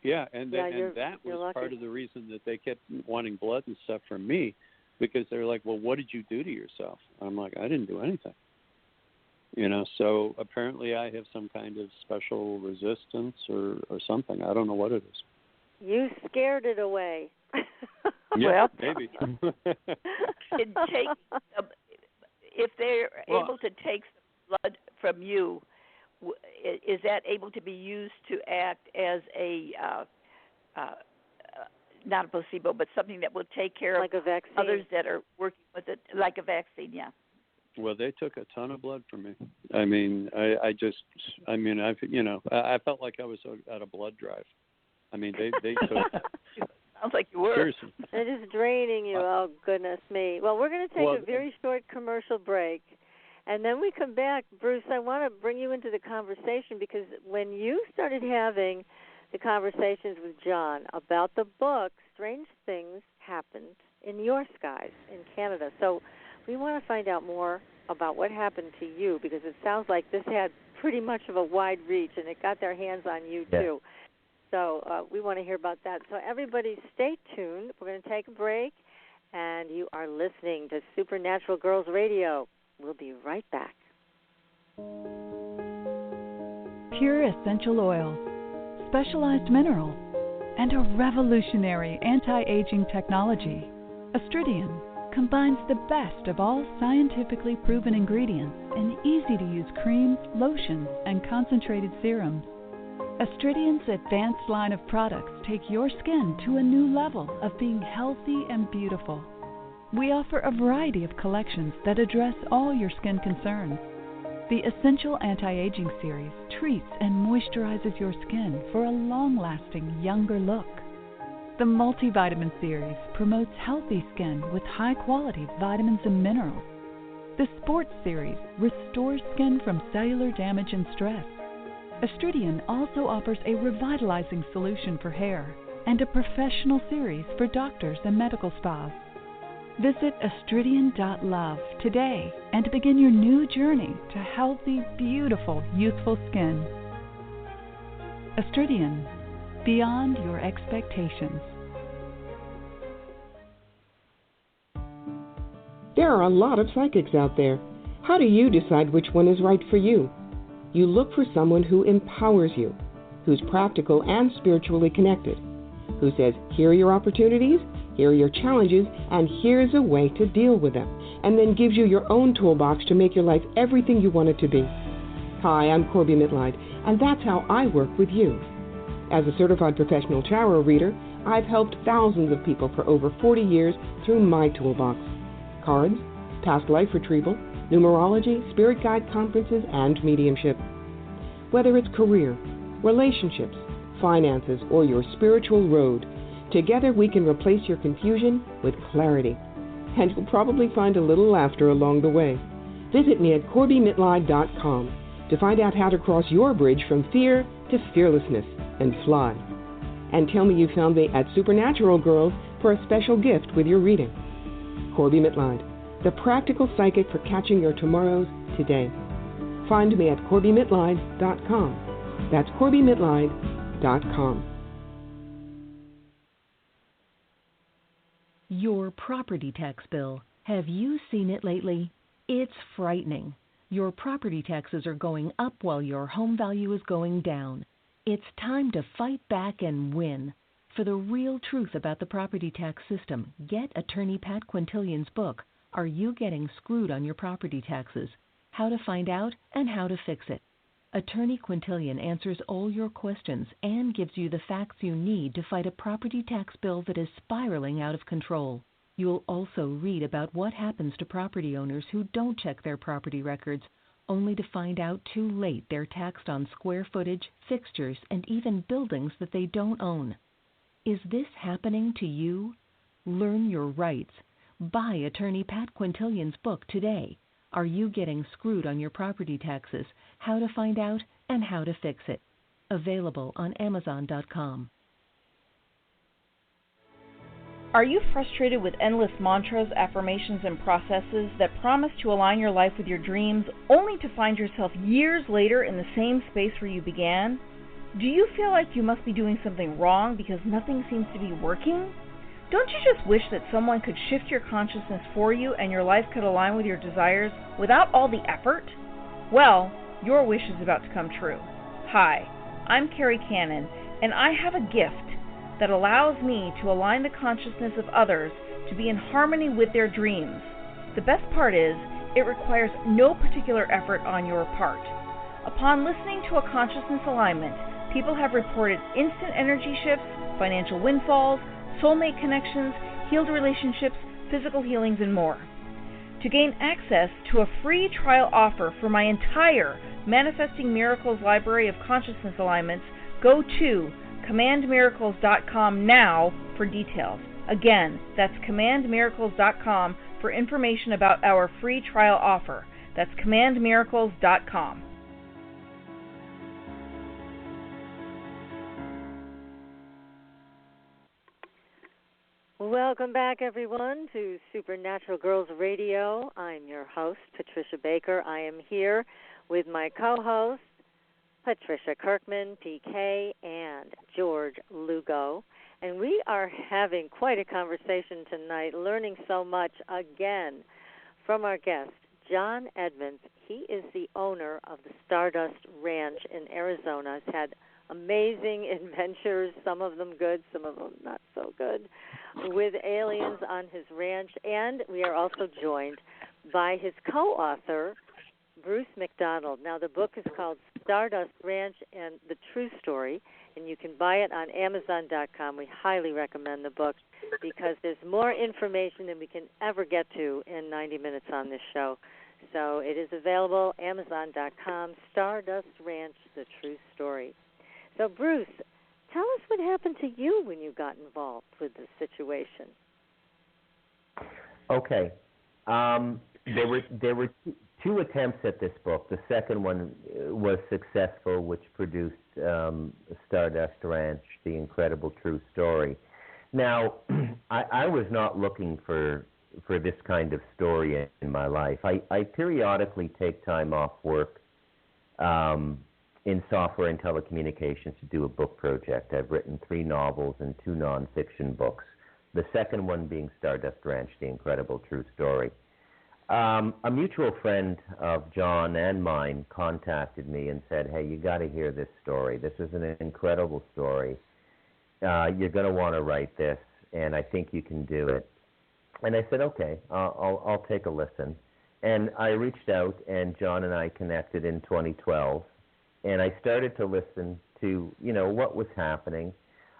Yeah, and that was part of the reason that they kept wanting blood and stuff from me because they're like, well, what did you do to yourself? I'm like, I didn't do anything. So apparently I have some kind of special resistance or something. I don't know what it is. You scared it away. Yeah, maybe. If they're able to take some blood from you, is that able to be used to act as a not a placebo, but something that will take care like of a vaccine. Others that are working with it, like a vaccine? Yeah. Well, they took a ton of blood from me. I felt like I was at a blood drive. They took. Sounds like you were. Seriously. It is draining you. Oh, goodness me. Well, we're going to take a very short commercial break, and then we come back. Bruce, I want to bring you into the conversation because when you started having the conversations with John about the book, strange things happened in your skies in Canada. So we want to find out more about what happened to you because it sounds like this had pretty much of a wide reach, and it got their hands on you, too. So we want to hear about that. So everybody stay tuned. We're going to take a break, and you are listening to Supernatural Girls Radio. We'll be right back. Pure essential oils, specialized minerals, and a revolutionary anti-aging technology. Astridian combines the best of all scientifically proven ingredients in easy-to-use creams, lotions, and concentrated serums. Astridian's advanced line of products take your skin to a new level of being healthy and beautiful. We offer a variety of collections that address all your skin concerns. The Essential Anti-Aging Series treats and moisturizes your skin for a long-lasting, younger look. The Multivitamin Series promotes healthy skin with high-quality vitamins and minerals. The Sports Series restores skin from cellular damage and stress. Astridian also offers a revitalizing solution for hair and a professional series for doctors and medical spas. Visit astridian.love today and begin your new journey to healthy, beautiful, youthful skin. Astridian, beyond your expectations. There are a lot of psychics out there. How do you decide which one is right for you? You look for someone who empowers you, who's practical and spiritually connected, who says, here are your opportunities, here are your challenges, and here's a way to deal with them, and then gives you your own toolbox to make your life everything you want it to be. Hi, I'm Corby Mitleid, and that's how I work with you. As a certified professional tarot reader, I've helped thousands of people for over 40 years through my toolbox. Cards, past life retrieval, numerology, spirit guide conferences, and mediumship. Whether it's career, relationships, finances, or your spiritual road, together we can replace your confusion with clarity. And you'll probably find a little laughter along the way. Visit me at CorbyMitleid.com to find out how to cross your bridge from fear to fearlessness and fly. And tell me you found me at Supernatural Girls for a special gift with your reading. Corby Mitleid, the practical psychic for catching your tomorrows today. Find me at CorbyMitleid.com. That's CorbyMitleid.com. Your property tax bill. Have you seen it lately? It's frightening. Your property taxes are going up while your home value is going down. It's time to fight back and win. For the real truth about the property tax system, get attorney Pat Quintilian's book, Are You Getting Screwed on Your Property Taxes? How to Find Out and How to Fix It. Attorney Quintilian answers all your questions and gives you the facts you need to fight a property tax bill that is spiraling out of control. You'll also read about what happens to property owners who don't check their property records, only to find out too late they're taxed on square footage, fixtures, and even buildings that they don't own. Is this happening to you? Learn your rights. Buy attorney Pat Quintilian's book today. Are You Getting Screwed on Your Property Taxes? How to Find Out and How to Fix It. Available on Amazon.com. Are you frustrated with endless mantras, affirmations, and processes that promise to align your life with your dreams, only to find yourself years later in the same space where you began? Do you feel like you must be doing something wrong because nothing seems to be working? Don't you just wish that someone could shift your consciousness for you and your life could align with your desires without all the effort? Well, your wish is about to come true. Hi, I'm Carrie Cannon, and I have a gift that allows me to align the consciousness of others to be in harmony with their dreams. The best part is, it requires no particular effort on your part. Upon listening to a consciousness alignment, people have reported instant energy shifts, financial windfalls, soulmate connections, healed relationships, physical healings, and more. To gain access to a free trial offer for my entire Manifesting Miracles library of consciousness alignments, go to commandmiracles.com now for details. Again, that's commandmiracles.com for information about our free trial offer. That's commandmiracles.com. Welcome back, everyone, to Supernatural Girls Radio. I'm your host, Patricia Baker. I am here with my co-host, Patricia Kirkman, PK, and George Lugo. And we are having quite a conversation tonight, learning so much again from our guest, John Edmonds. He is the owner of the Stardust Ranch in Arizona. He's had amazing adventures, some of them good, some of them not so good, with aliens on his ranch. And we are also joined by his co-author, Bruce Macdonald. Now, the book is called Stardust Ranch and the True Story, and you can buy it on Amazon.com. We highly recommend the book because there's more information than we can ever get to in 90 minutes on this show. So it is available, Amazon.com, Stardust Ranch, the True Story. So, Bruce, tell us what happened to you when you got involved with this situation. Okay. There were two attempts at this book. The second one was successful, which produced Stardust Ranch, The Incredible True Story. Now, I was not looking for this kind of story in my life. I periodically take time off work in software and telecommunications to do a book project. I've written 3 novels and 2 nonfiction books, the second one being Stardust Ranch, The Incredible True Story. A mutual friend of John and mine contacted me and said, hey, you got to hear this story. This is an incredible story. You're going to want to write this, and I think you can do it. And I said, okay, I'll take a listen. And I reached out, and John and I connected in 2012, and I started to listen to, what was happening.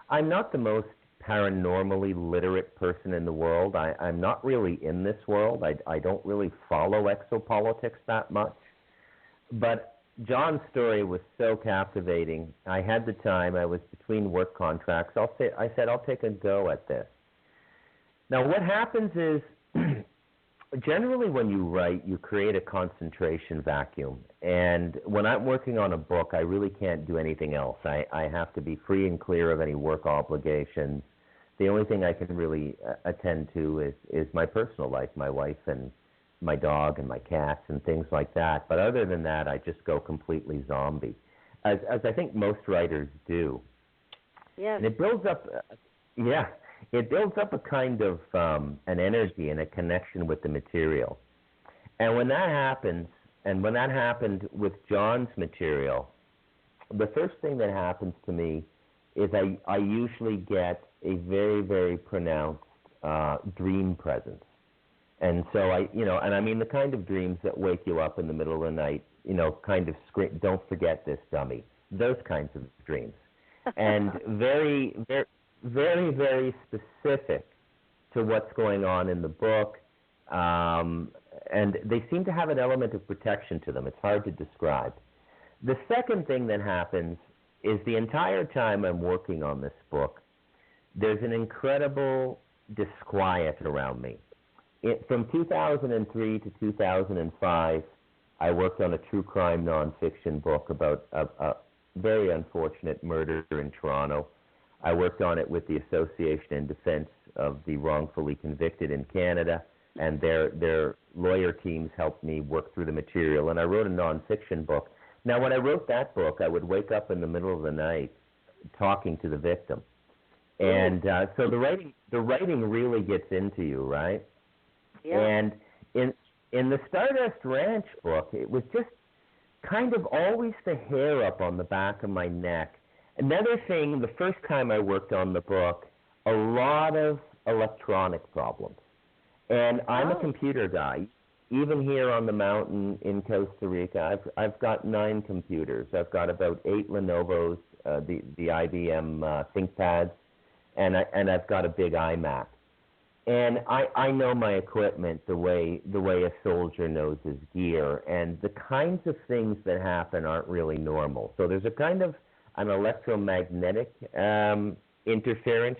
I'm not the most paranormally literate person in the world. I'm not really in this world. I don't really follow exopolitics that much. But John's story was so captivating. I had the time. I was between work contracts. I said, I'll take a go at this. Now, what happens is, generally when you write, you create a concentration vacuum. And when I'm working on a book, I really can't do anything else. I have to be free and clear of any work obligations. The only thing I can really attend to is my personal life, my wife and my dog and my cats and things like that. But other than that, I just go completely zombie, as I think most writers do. Yes. And it builds up, it builds up a kind of an energy and a connection with the material. And when that happens, and when that happened with John's material, the first thing that happens to me is I usually get a very, very pronounced dream presence. And so and I mean the kind of dreams that wake you up in the middle of the night, kind of scream, don't forget this, dummy. Those kinds of dreams. And very, very, very, very specific to what's going on in the book. And they seem to have an element of protection to them. It's hard to describe. The second thing that happens is the entire time I'm working on this book, there's an incredible disquiet around me. From 2003 to 2005, I worked on a true crime nonfiction book about a very unfortunate murder in Toronto. I worked on it with the Association in Defense of the Wrongfully Convicted in Canada, and their lawyer teams helped me work through the material, and I wrote a nonfiction book. Now, when I wrote that book, I would wake up in the middle of the night talking to the victim. And so the writing really gets into you, right? Yeah. And in the Stardust Ranch book, it was just kind of always the hair up on the back of my neck. Another thing, the first time I worked on the book, a lot of electronic problems. And I'm a computer guy. Even here on the mountain in Costa Rica, I've got 9 computers. I've got about 8 Lenovo's, the IBM ThinkPads, and I've got a big iMac. And I know my equipment the way a soldier knows his gear, and the kinds of things that happen aren't really normal. So there's a kind of an electromagnetic interference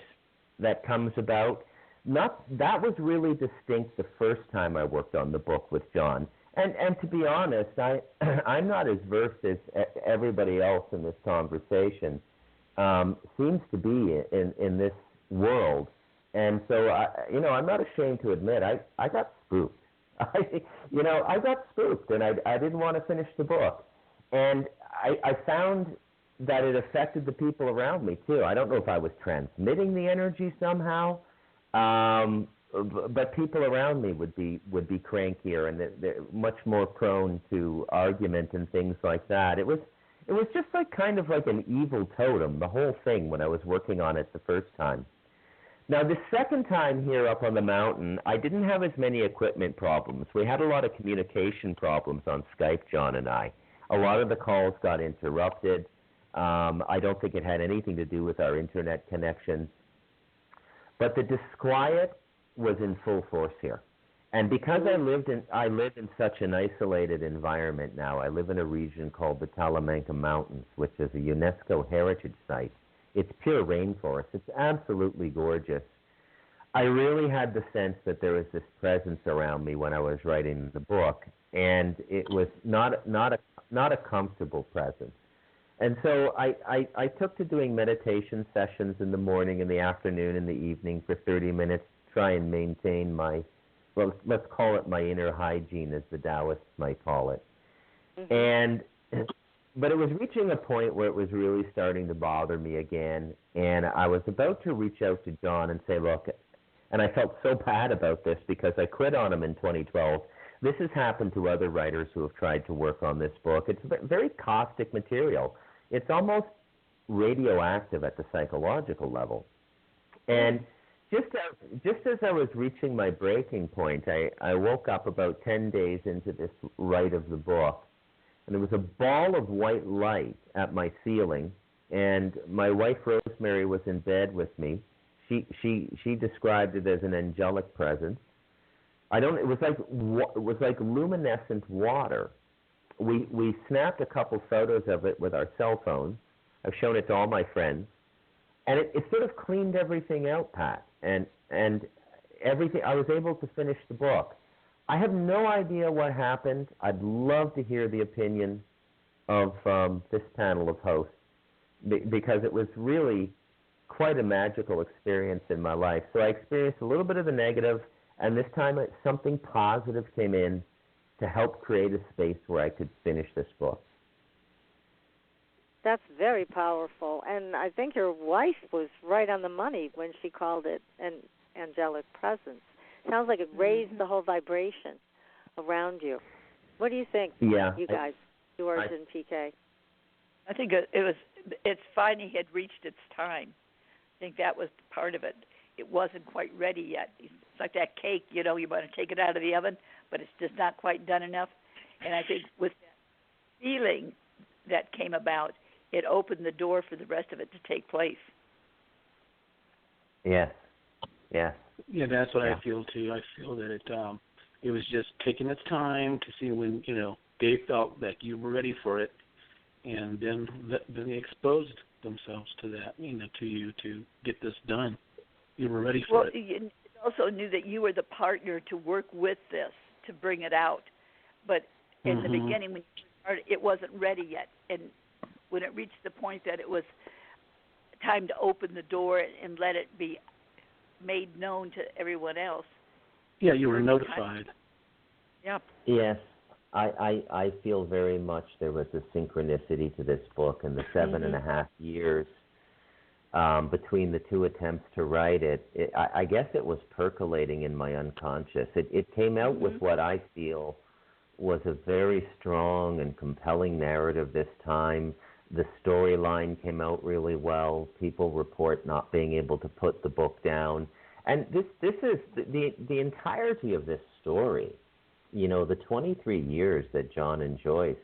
that comes about. That was really distinct the first time I worked on the book with John. And to be honest, I'm not as versed as everybody else in this conversation seems to be in this world. And so, I'm not ashamed to admit I got spooked. I got spooked, and I didn't want to finish the book. And I found that it affected the people around me too. I don't know if I was transmitting the energy somehow, but people around me would be crankier, and they're much more prone to argument and things like that. It was just like kind of like an evil totem, the whole thing, when I was working on it the first time. Now, the second time here up on the mountain, I didn't have as many equipment problems. We had a lot of communication problems on Skype, John and I. A lot of the calls got interrupted. I don't think it had anything to do with our internet connection. But the disquiet was in full force here. And because I live in such an isolated environment now, I live in a region called the Talamanca Mountains, which is a UNESCO heritage site. It's pure rainforest. It's absolutely gorgeous. I really had the sense that there was this presence around me when I was writing the book, and it was not a comfortable presence. And so I took to doing meditation sessions in the morning, in the afternoon, in the evening for 30 minutes to try and maintain my, well, let's call it my inner hygiene, as the Taoists might call it. Mm-hmm. But it was reaching a point where it was really starting to bother me again, and I was about to reach out to John and say, look, and I felt so bad about this because I quit on him in 2012. This has happened to other writers who have tried to work on this book. It's very caustic material. It's almost radioactive at the psychological level. And just as I was reaching my breaking point, I woke up about 10 days into this write of the book, and there was a ball of white light at my ceiling, and my wife Rosemary was in bed with me. She described it as an angelic presence. It was like luminescent water. We snapped a couple photos of it with our cell phones. I've shown it to all my friends, and it sort of cleaned everything out, Pat, and everything. I was able to finish the book. I have no idea what happened. I'd love to hear the opinion of this panel of hosts, because it was really quite a magical experience in my life. So I experienced a little bit of the negative, and this time something positive came in to help create a space where I could finish this book. That's very powerful, and I think your wife was right on the money when she called it an angelic presence. Sounds like it raised the whole vibration around you. What do you think, you guys, George and PK? I think it's finally had reached its time. I think that was part of it. It wasn't quite ready yet. It's like that cake, you want to take it out of the oven, but it's just not quite done enough. And I think with that feeling that came about, it opened the door for the rest of it to take place. Yes. Yeah, that's what I feel too. I feel that it was just taking its time to see when they felt that you were ready for it, and then they exposed themselves to that, to you to get this done. You were ready for it. You also knew that you were the partner to work with this, to bring it out. But in the beginning, when you started, it wasn't ready yet. And when it reached the point that it was time to open the door and let it be made known to everyone else. Yeah, you were notified. Yep. Yes. I feel very much there was a synchronicity to this book, and the 7.5 years between the two attempts to write it, I guess it was percolating in my unconscious. It came out with what I feel was a very strong and compelling narrative this time. The storyline came out really well. People report not being able to put the book down. And this is the entirety of this story. The 23 years that John and Joyce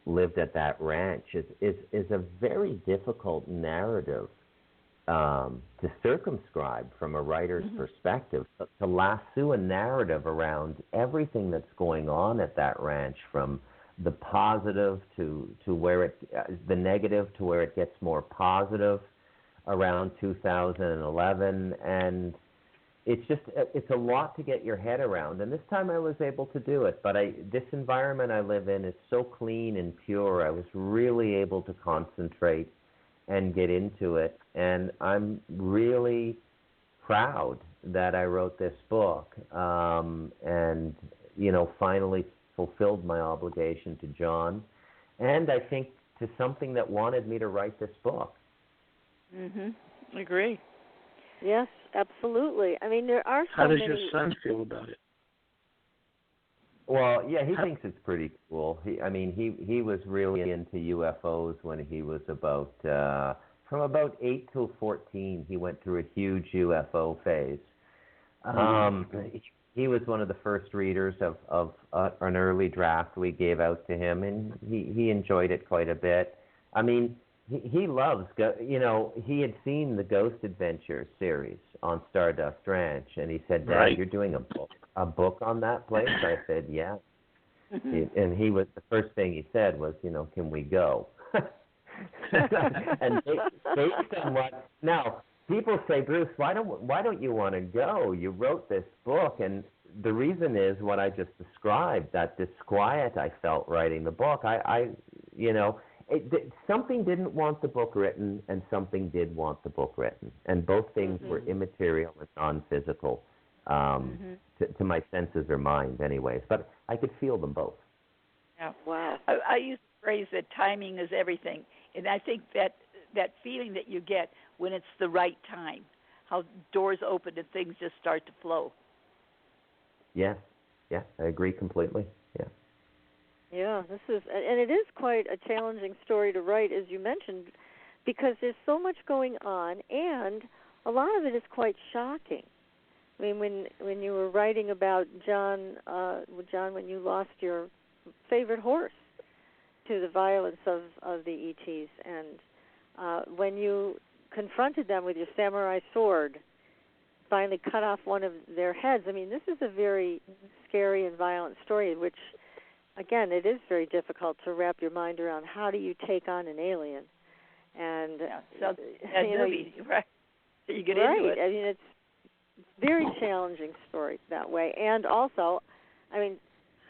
lived at that ranch is a very difficult narrative to circumscribe from a writer's perspective, to lasso a narrative around everything that's going on at that ranch, from the positive to where the negative to where it gets more positive around 2011, and it's a lot to get your head around. And this time I was able to do it, but this environment I live in is so clean and pure. I was really able to concentrate and get into it, and I'm really proud that I wrote this book, and finally fulfilled my obligation to John and I think to something that wanted me to write this book. Agree. Yes, absolutely. I mean, there are so How does many... your son feel about it? Well, yeah, he thinks it's pretty cool. He was really into UFOs when he was from about 8 till 14. He went through a huge UFO phase. He was one of the first readers of an early draft we gave out to him, and he enjoyed it quite a bit. I mean, he loves, he had seen the Ghost Adventures series on Stardust Ranch, and he said, Dad, Right. You're doing a book on that place? I said, yeah. And the first thing he said was, can we go? And based on what, now, people say, Bruce, why don't you want to go? You wrote this book, and the reason is what I just described, that disquiet I felt writing the book. Something didn't want the book written, and something did want the book written, and both things were immaterial and non-physical to my senses or mind, anyways. But I could feel them both. Yeah. Wow. I use the phrase that timing is everything, and I think that feeling that you get when it's the right time, how doors open and things just start to flow. Yes. Yeah, I agree completely. Yeah. Yeah, and it is quite a challenging story to write, as you mentioned, because there's so much going on, and a lot of it is quite shocking. I mean, when you were writing about John, when you lost your favorite horse to the violence of the ETs, and when you confronted them with your samurai sword, finally cut off one of their heads. I mean, this is a very scary and violent story, which, again, it is very difficult to wrap your mind around. How do you take on an alien? And movie, right? So you get right. into it. I mean, it's a very challenging story that way, and also, I mean,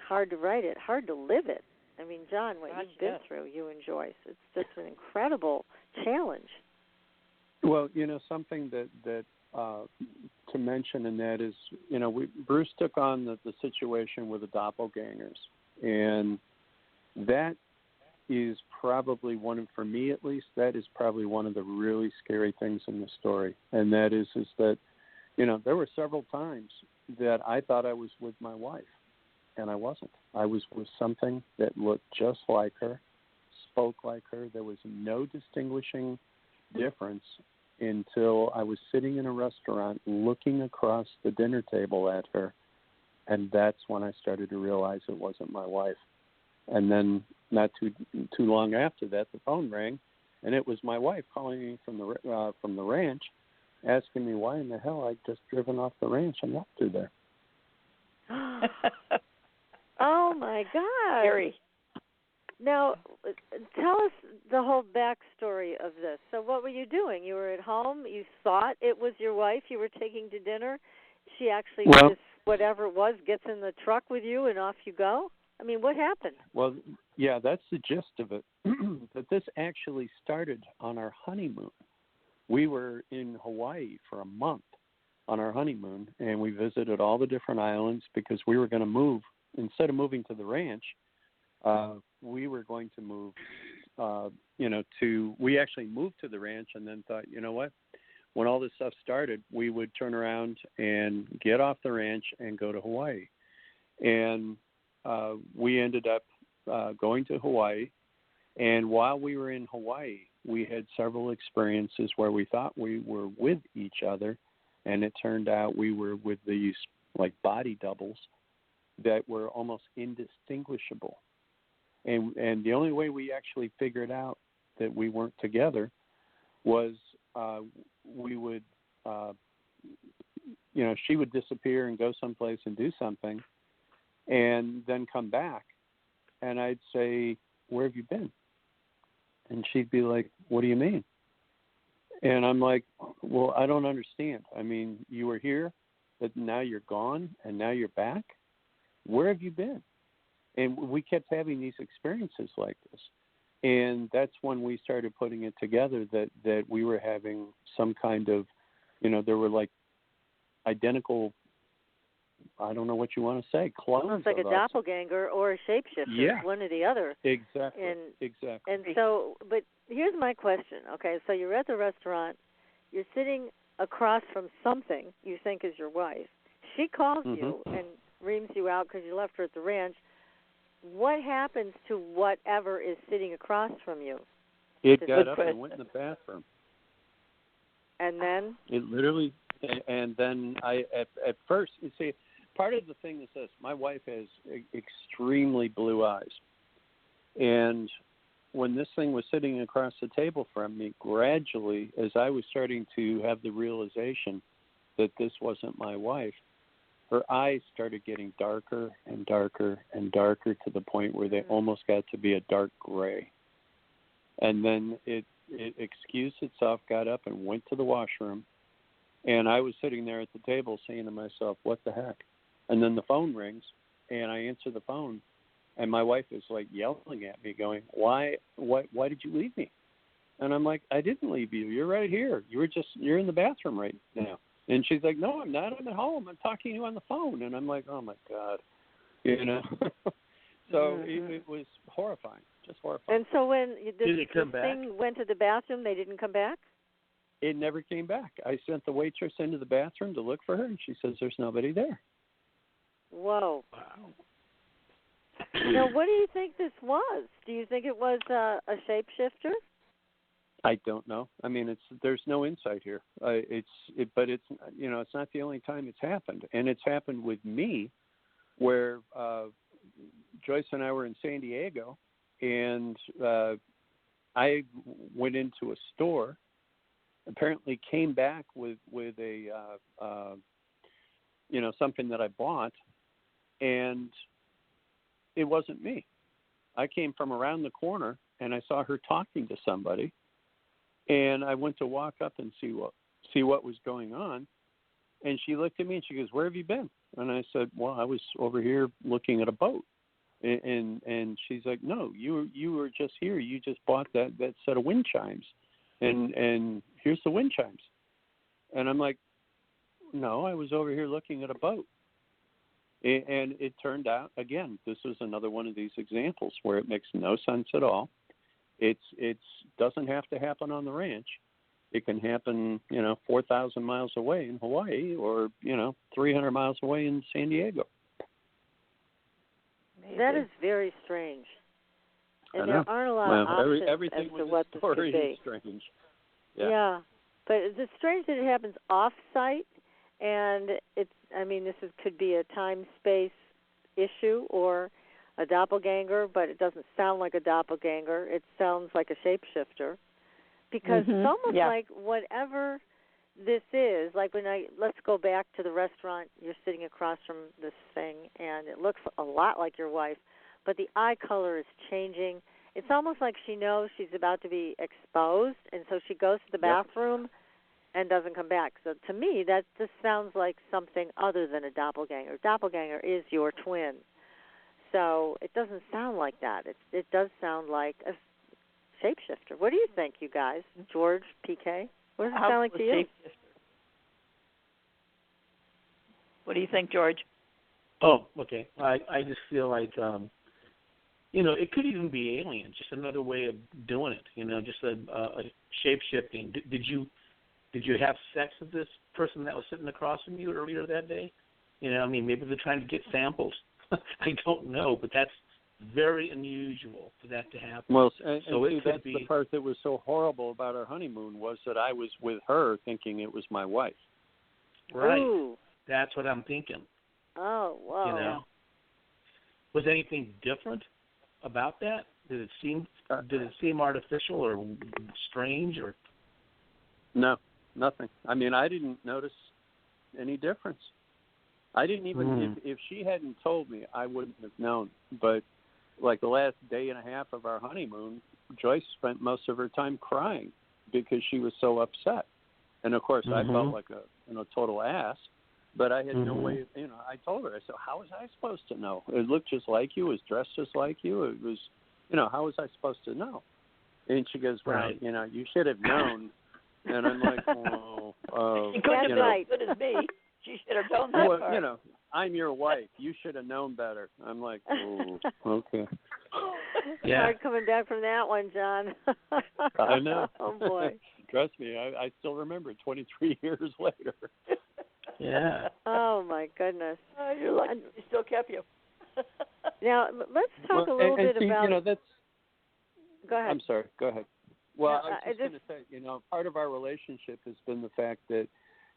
hard to write it, hard to live it. I mean, John, what you've been through, you and Joyce, it's just an incredible challenge. Well, something that to mention, and that is, Bruce took on the situation with the doppelgangers, and that is probably for me at least, that is probably one of the really scary things in the story, and that is that, there were several times that I thought I was with my wife, and I wasn't. I was with something that looked just like her, spoke like her. There was no distinguishing difference until I was sitting in a restaurant looking across the dinner table at her, and that's when I started to realize it wasn't my wife. And then not too long after that, the phone rang, and it was my wife calling me from the ranch, asking me why in the hell I'd just driven off the ranch and left her there. Oh, my God. Scary. Now, tell us the whole backstory of this. So what were you doing? You were at home. You thought it was your wife you were taking to dinner. She actually, just whatever it was, gets in the truck with you and off you go? I mean, what happened? Well, yeah, that's the gist of it. But this actually started on our honeymoon. We were in Hawaii for a month on our honeymoon, and we visited all the different islands because we were going to move. Instead of moving to the ranch, we were going to move, we actually moved to the ranch and then thought, you know what, when all this stuff started, we would turn around and get off the ranch and go to Hawaii. And we ended up going to Hawaii. And while we were in Hawaii, we had several experiences where we thought we were with each other, and it turned out we were with these like body doubles that were almost indistinguishable. And the only way we actually figured out that we weren't together was we would, she would disappear and go someplace and do something and then come back. And I'd say, where have you been? And she'd be like, what do you mean? And I'm like, well, I don't understand. I mean, you were here, but now you're gone, and now you're back? Where have you been? And we kept having these experiences like this. And that's when we started putting it together that we were having some kind of, there were like identical I don't know what you want to say, clones almost like of a us. doppelganger or a shapeshifter, Yeah. one or the other. Exactly. Exactly. And so, but here's my question. Okay, so you're at the restaurant, you're sitting across from something you think is your wife. She calls you and reams you out because you left her at the ranch. What happens to whatever is sitting across from you? It got up and went in the bathroom. And then? It literally, and then I, at first, you see, part of the thing is this. My wife has extremely blue eyes. And when this thing was sitting across the table from me, gradually, as I was starting to have the realization that this wasn't my wife, her eyes started getting darker and darker and darker to the point where they almost got to be a dark gray. And then it excused itself, got up and went to the washroom. And I was sitting there at the table saying to myself, what the heck? And then the phone rings, and I answer the phone. And my wife is like yelling at me, going, why did you leave me? And I'm like, I didn't leave you. You're right here. You're in the bathroom right now. And she's like, no, I'm not. I'm at home. I'm talking to you on the phone. And I'm like, oh my God, So it was horrifying, just horrifying. And so when Did it come this back? thing went to the bathroom, they didn't come back? It never came back. I sent the waitress into the bathroom to look for her, and she says there's nobody there. Whoa. Wow. Now, what do you think this was? Do you think it was a shapeshifter? I don't know. I mean, there's no insight here. But it's not the only time it's happened, and it's happened with me, where Joyce and I were in San Diego, and I went into a store. Apparently, came back with a something that I bought, and it wasn't me. I came from around the corner, and I saw her talking to somebody. And I went to walk up and see what was going on. And she looked at me and she goes, where have you been? And I said, well, I was over here looking at a boat. And she's like, no, you were just here. You just bought that set of wind chimes. And here's the wind chimes. And I'm like, no, I was over here looking at a boat. And it turned out, again, this was another one of these examples where it makes no sense at all. It doesn't have to happen on the ranch. It can happen, 4,000 miles away in Hawaii, or 300 miles away in San Diego. Maybe. That is very strange. And I there know. aren't a lot of options everything as to with what this this could story be. is strange. Yeah, but it's strange that it happens off-site, and could be a time-space issue or a doppelganger, but it doesn't sound like a doppelganger. It sounds like a shapeshifter, because it's almost like whatever this is, like let's go back to the restaurant. You're sitting across from this thing, and it looks a lot like your wife, but the eye color is changing. It's almost like she knows she's about to be exposed, and so she goes to the bathroom and doesn't come back. So to me, that just sounds like something other than a doppelganger. Doppelganger is your twin. So it doesn't sound like that. It does sound like a shapeshifter. What do you think, you guys? George, PK? What does it sound like to you? What do you think, George? Oh, okay. I just feel like, it could even be alien, just another way of doing it, just a shape-shifting. Did you have sex with this person that was sitting across from you earlier that day? Maybe they're trying to get samples. I don't know, but that's very unusual for that to happen. Well, that's be the part that was so horrible about our honeymoon, was that I was with her thinking it was my wife. Right. Ooh. That's what I'm thinking. Oh, wow. Was anything different about that? Did it seem artificial or strange or? No, nothing. I didn't notice any difference. I didn't even, if she hadn't told me, I wouldn't have known. But like the last day and a half of our honeymoon, Joyce spent most of her time crying because she was so upset. And of course, I felt like a total ass, but I had no way of, I told her, I said, how was I supposed to know? It looked just like you, it was dressed just like you. It was, how was I supposed to know? And she goes, well, you should have known. And I'm like, well, she couldn't have been as good as me. She should have known that Well, part. you know, I'm your wife. You should have known better. I'm like, oh, okay. Yeah. Hard coming back from that one, John. I know. Oh, boy. Trust me, I still remember it 23 years later. Yeah. Oh, my goodness. You're lucky she still kept you. Now, let's talk a little bit see, about... You know, that's... Go ahead. I'm sorry. Go ahead. Well, No, I was just going to say, you know, part of our relationship has been the fact that,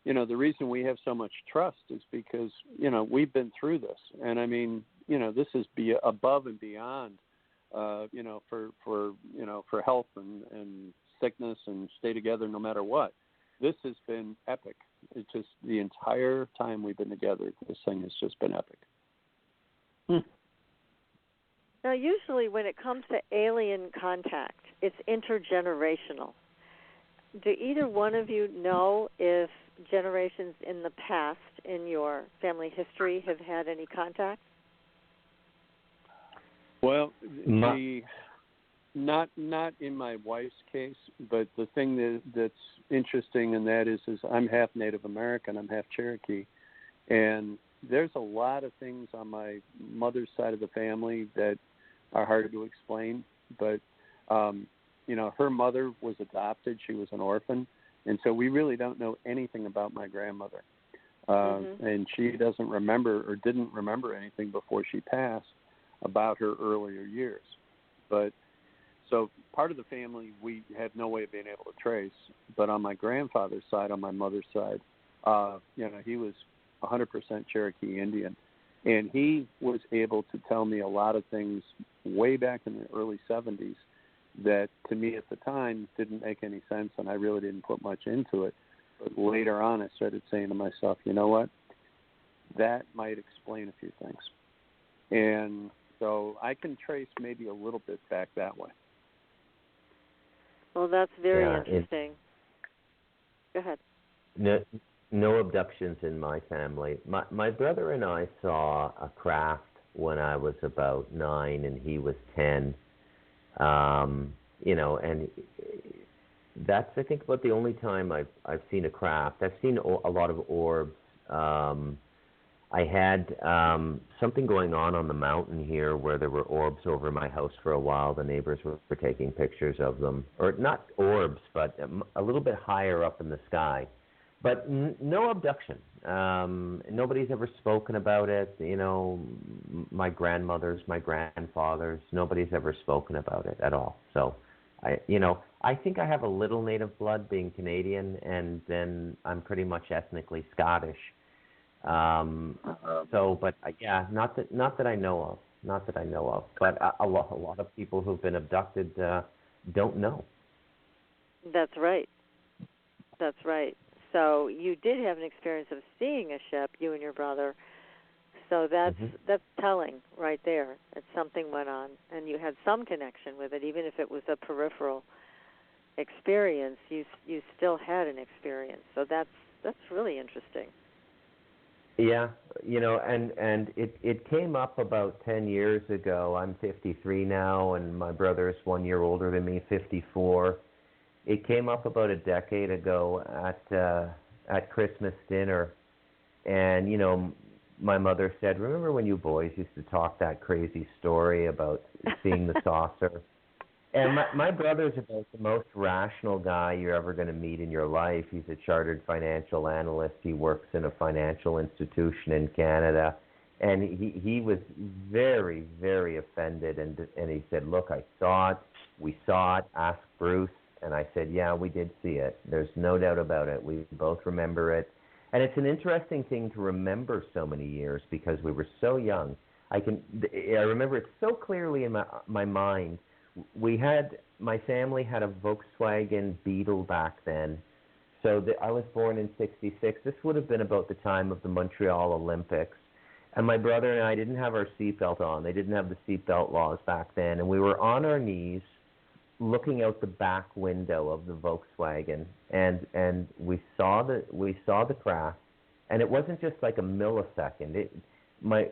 you know, the reason we have so much trust is because, you know, we've been through this. And, I mean, you know, this is above and beyond, you know, for health and sickness and stay together no matter what. This has been epic. It's just the entire time we've been together, this thing has just been epic. Now, usually when it comes to alien contact, it's intergenerational. Do either one of you know if generations in the past in your family history have had any contact? Well, not in my wife's case, but the thing that's interesting in that is I'm half Native American, I'm half Cherokee, and there's a lot of things on my mother's side of the family that are hard to explain, but you know, her mother was adopted, she was an orphan, and so we really don't know anything about my grandmother. And she doesn't remember or didn't remember anything before she passed about her earlier years. But so part of the family we had no way of being able to trace, but on my grandfather's side, on my mother's side, you know, he was 100% Cherokee Indian, and he was able to tell me a lot of things way back in the early 70s that to me at the time didn't make any sense, and I really didn't put much into it. But later on I started saying to myself, you know what, that might explain a few things. And so I can trace maybe a little bit back that way. Well, that's very interesting. Go ahead. No abductions in my family. My brother and I saw a craft when I was about 9 and he was 10. You know, and that's, I think, about the only time I've seen a craft. I've seen a lot of orbs. I had something going on the mountain here where there were orbs over my house for a while. The neighbors were taking pictures of them. Or not orbs, but a little bit higher up in the sky. But no abduction. Nobody's ever spoken about it. You know, my grandmothers, my grandfathers, nobody's ever spoken about it at all. So, I think I have a little native blood being Canadian, and then I'm pretty much ethnically Scottish. But yeah, not that I know of. But a lot of people who've been abducted don't know. That's right. So you did have an experience of seeing a ship, you and your brother. So that's telling right there. That something went on, and you had some connection with it, even if it was a peripheral experience. You still had an experience. So that's really interesting. Yeah, you know, and it came up about 10 years ago. I'm 53 now, and my brother is 1 year older than me, 54. It came up about a decade ago at Christmas dinner, and, you know, my mother said, remember when you boys used to talk that crazy story about seeing the saucer? And my brother's about the most rational guy you're ever going to meet in your life. He's a chartered financial analyst. He works in a financial institution in Canada. And he was very, very offended. And he said, look, I saw it. We saw it. Ask Bruce. And I said, yeah, we did see it. There's no doubt about it. We both remember it. And it's an interesting thing to remember so many years because we were so young. I remember it so clearly in my mind. My family had a Volkswagen Beetle back then. So I was born in 66. This would have been about the time of the Montreal Olympics. And my brother and I didn't have our seatbelt on. They didn't have the seatbelt laws back then. And we were on our knees looking out the back window of the Volkswagen. And we saw the craft. And it wasn't just like a millisecond.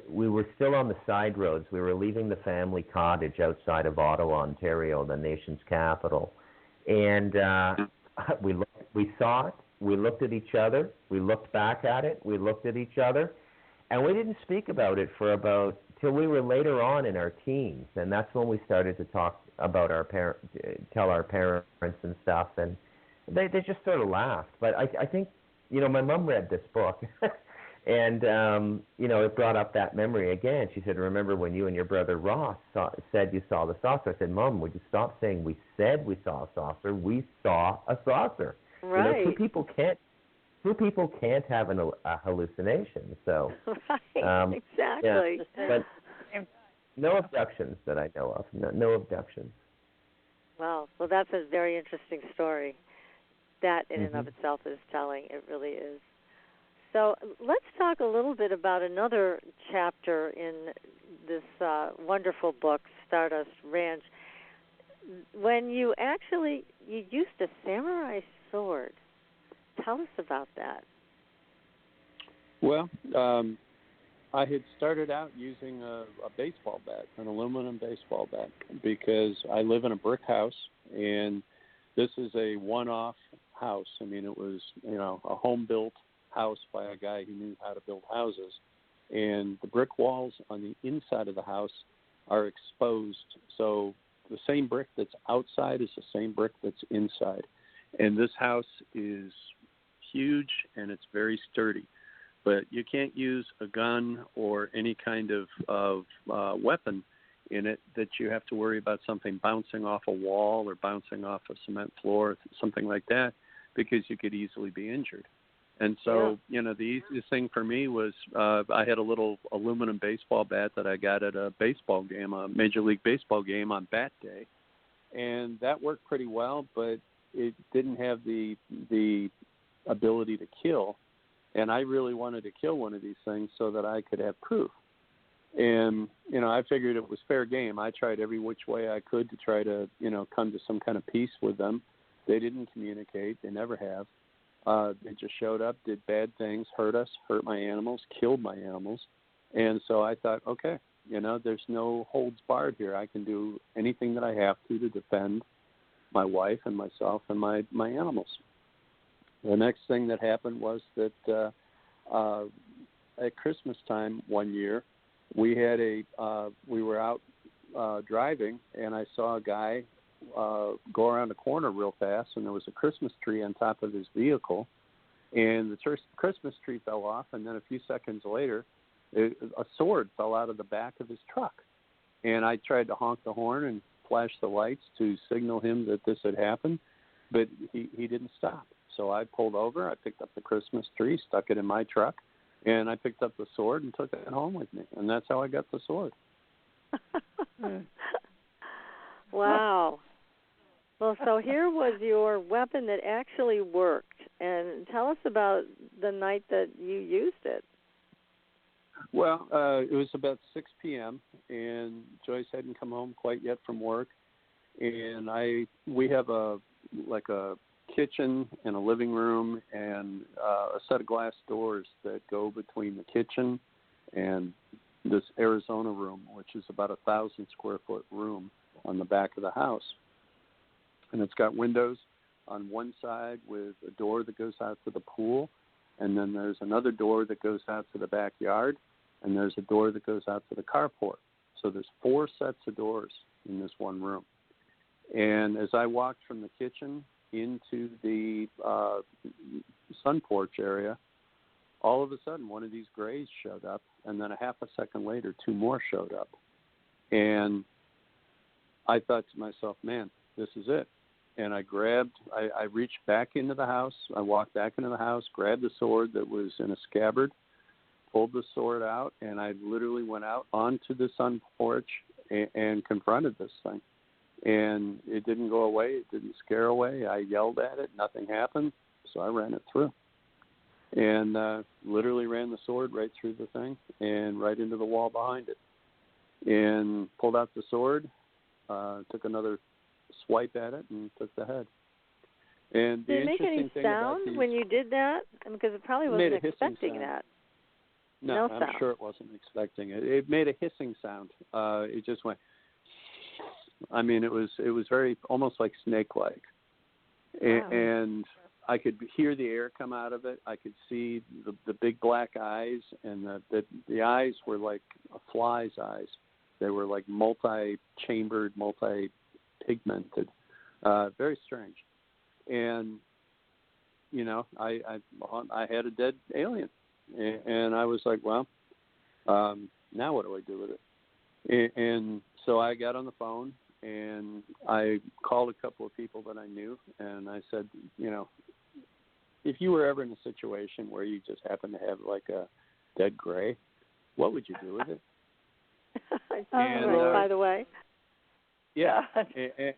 We were still on the side roads. We were leaving the family cottage outside of Ottawa, Ontario, the nation's capital. And we saw it. we looked at each other, we looked back at it, we looked at each other, and we didn't speak about it for about till we were later on in our teens, and that's when we started to talk about tell our parents and stuff, and they just sort of laughed. But I think, my mom read this book, and it brought up that memory again. She said, "Remember when you and your brother Ross said you saw the saucer?" I said, "Mom, would you stop saying we said we saw a saucer? We saw a saucer." Right. Two people can't have a hallucination. So. Right. Exactly. Yeah, but no abductions that I know of. No abductions. Wow. Well, that's a very interesting story. That in and of itself is telling. It really is. So let's talk a little bit about another chapter in this wonderful book, Stardust Ranch. When you used a samurai sword. Tell us about that. Well, I had started out using a baseball bat, an aluminum baseball bat, because I live in a brick house, and this is a one-off house. I mean, it was, a home-built house by a guy who knew how to build houses. And the brick walls on the inside of the house are exposed. So the same brick that's outside is the same brick that's inside. And this house is huge, and it's very sturdy. But you can't use a gun or any kind of weapon in it that you have to worry about something bouncing off a wall or bouncing off a cement floor, something like that, because you could easily be injured. And so, the easiest thing for me was I had a little aluminum baseball bat that I got at a baseball game, a Major League Baseball game on Bat Day. And that worked pretty well, but it didn't have the ability to kill. And I really wanted to kill one of these things so that I could have proof. And, I figured it was fair game. I tried every which way I could to try to, come to some kind of peace with them. They didn't communicate. They never have. They just showed up, did bad things, hurt us, hurt my animals, killed my animals. And so I thought, okay, there's no holds barred here. I can do anything that I have to defend my wife and myself and my animals. The next thing that happened was that at Christmas time one year, we were out driving, and I saw a guy go around a corner real fast, and there was a Christmas tree on top of his vehicle, and the Christmas tree fell off, and then a few seconds later, a sword fell out of the back of his truck. And I tried to honk the horn and flash the lights to signal him that this had happened, but he didn't stop. So I pulled over, I picked up the Christmas tree, stuck it in my truck, and I picked up the sword and took it home with me. And that's how I got the sword. Wow. Well, so here was your weapon that actually worked. And tell us about the night that you used it. Well, it was about 6 p.m., and Joyce hadn't come home quite yet from work. And we have a kitchen and a living room and a set of glass doors that go between the kitchen and this Arizona room, which is about 1,000 square foot room on the back of the house. And it's got windows on one side with a door that goes out to the pool, and then there's another door that goes out to the backyard, and there's a door that goes out to the carport. So there's 4 sets of doors in this one room. And as I walked from the kitchen into the sun porch area, all of a sudden one of these grays showed up, and then a half a second later 2 more showed up. And I thought to myself, man, this is it. And I reached back into the house. I walked back into the house, grabbed the sword that was in a scabbard, pulled the sword out, and I literally went out onto the sun porch and confronted this thing. And it didn't go away. It didn't scare away. I yelled at it. Nothing happened. So I ran it through. And literally ran the sword right through the thing and right into the wall behind it. And pulled out the sword, took another swipe at it, and took the head. And did it make any sound when you did that? Because it probably wasn't expecting that. No, I'm sure it wasn't expecting it. It made a hissing sound. It just went. I mean, it was very almost like snake-like. Wow. And I could hear the air come out of it. I could see the big black eyes, and the eyes were like a fly's eyes. They were like multi-chambered, multi-pigmented, very strange. And I had a dead alien, and I was like, well, now what do I do with it? And so I got on the phone, and I called a couple of people that I knew, and I said, if you were ever in a situation where you just happened to have like a dead gray, what would you do with it? By the way. Yeah.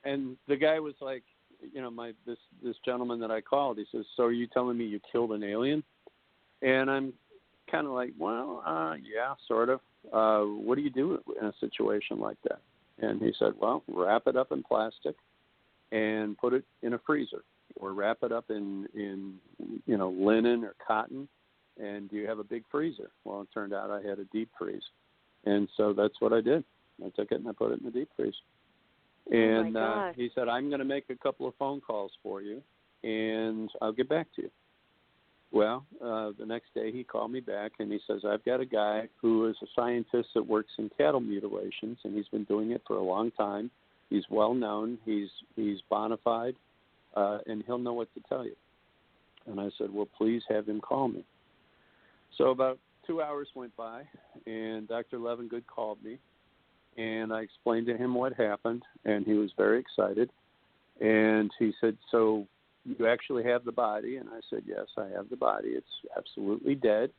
And the guy was like, this gentleman that I called, he says, so are you telling me you killed an alien? And I'm kind of like, well, yeah, sort of. What do you do in a situation like that? And he said, well, wrap it up in plastic and put it in a freezer, or wrap it up in linen or cotton, and you have a big freezer. Well, it turned out I had a deep freeze. And so that's what I did. I took it and I put it in the deep freeze. And he said, I'm going to make a couple of phone calls for you, and I'll get back to you. Well, the next day he called me back, and he says, I've got a guy who is a scientist that works in cattle mutilations, and he's been doing it for a long time. He's well known. He's bona fide, and he'll know what to tell you. And I said, well, please have him call me. So about 2 hours went by, and Dr. Levengood called me, and I explained to him what happened, and he was very excited. And he said, so you actually have the body? And I said, yes, I have the body. It's absolutely dead.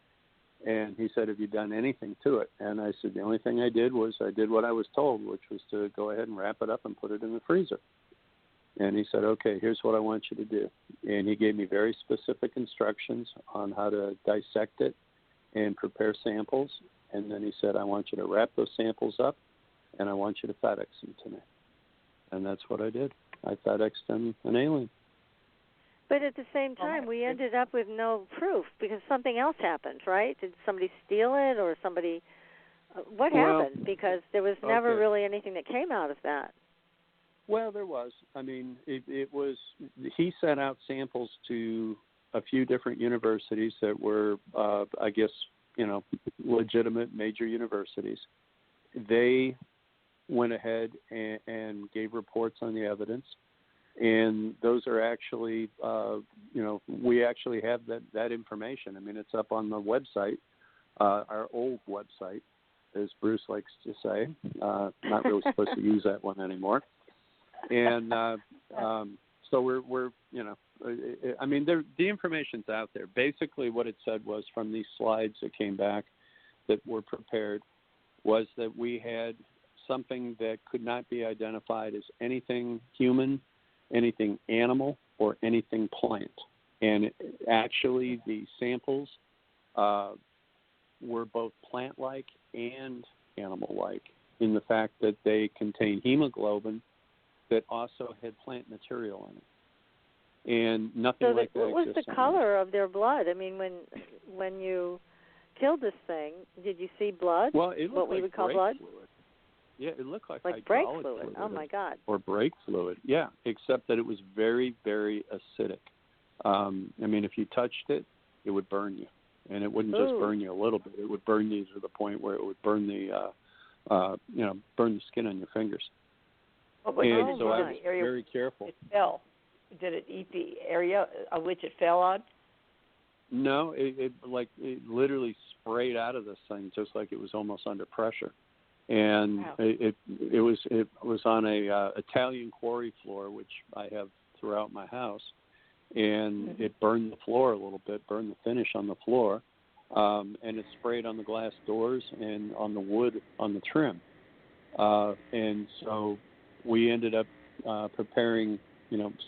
And he said, have you done anything to it? And I said, the only thing I did was I did what I was told, which was to go ahead and wrap it up and put it in the freezer. And he said, okay, here's what I want you to do. And he gave me very specific instructions on how to dissect it and prepare samples. And then he said, I want you to wrap those samples up, and I want you to FedEx them to me. And that's what I did. I FedExed him an alien. But at the same time, we ended up with no proof because something else happened, right? Did somebody steal it, or somebody? What happened? Because there was never really anything that came out of that. Well, there was. I mean, it was. He sent out samples to a few different universities that were, I guess, legitimate major universities. They went ahead and gave reports on the evidence. And those are actually, we actually have that information. I mean, it's up on the website, our old website, as Bruce likes to say. Not really supposed to use that one anymore. And so we're I mean, the information's out there. Basically what it said was, from these slides that came back that were prepared, was that we had something that could not be identified as anything human, anything animal, or anything plant. And actually the samples were both plant-like and animal-like in the fact that they contain hemoglobin that also had plant material in it. And nothing like that exists. What was the color of their blood? I mean, when you killed this thing, did you see blood? Well, it looked what we would call blood? Fluid. Yeah, it looked like brake hydraulic fluid. Oh my God! Or brake fluid. Yeah, except that it was very, very acidic. I mean, if you touched it, it would burn you, and it wouldn't just burn you a little bit. It would burn you to the point where it would burn the, burn the skin on your fingers. So I was very careful. It fell. Did it eat the area of which it fell on? No, it literally sprayed out of this thing just like it was almost under pressure. And wow. it was on a Italian quarry floor, which I have throughout my house, and it burned the floor a little bit, burned the finish on the floor, and it sprayed on the glass doors and on the wood on the trim. And so we ended up preparing,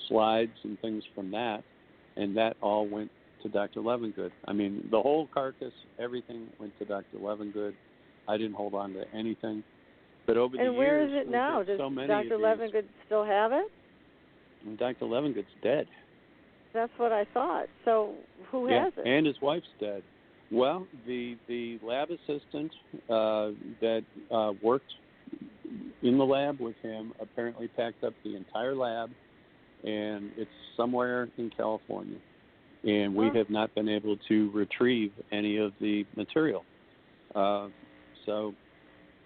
slides and things from that, and that all went to Dr. Levengood. I mean, the whole carcass, everything went to Dr. Levengood. I didn't hold on to anything. But over the years... And where is it now? Does Dr. Levengood still have it? And Dr. Levengood's dead. That's what I thought. So who has it? And his wife's dead. Well, the lab assistant that worked in the lab with him apparently packed up the entire lab, and it's somewhere in California. and we have not been able to retrieve any of the material. So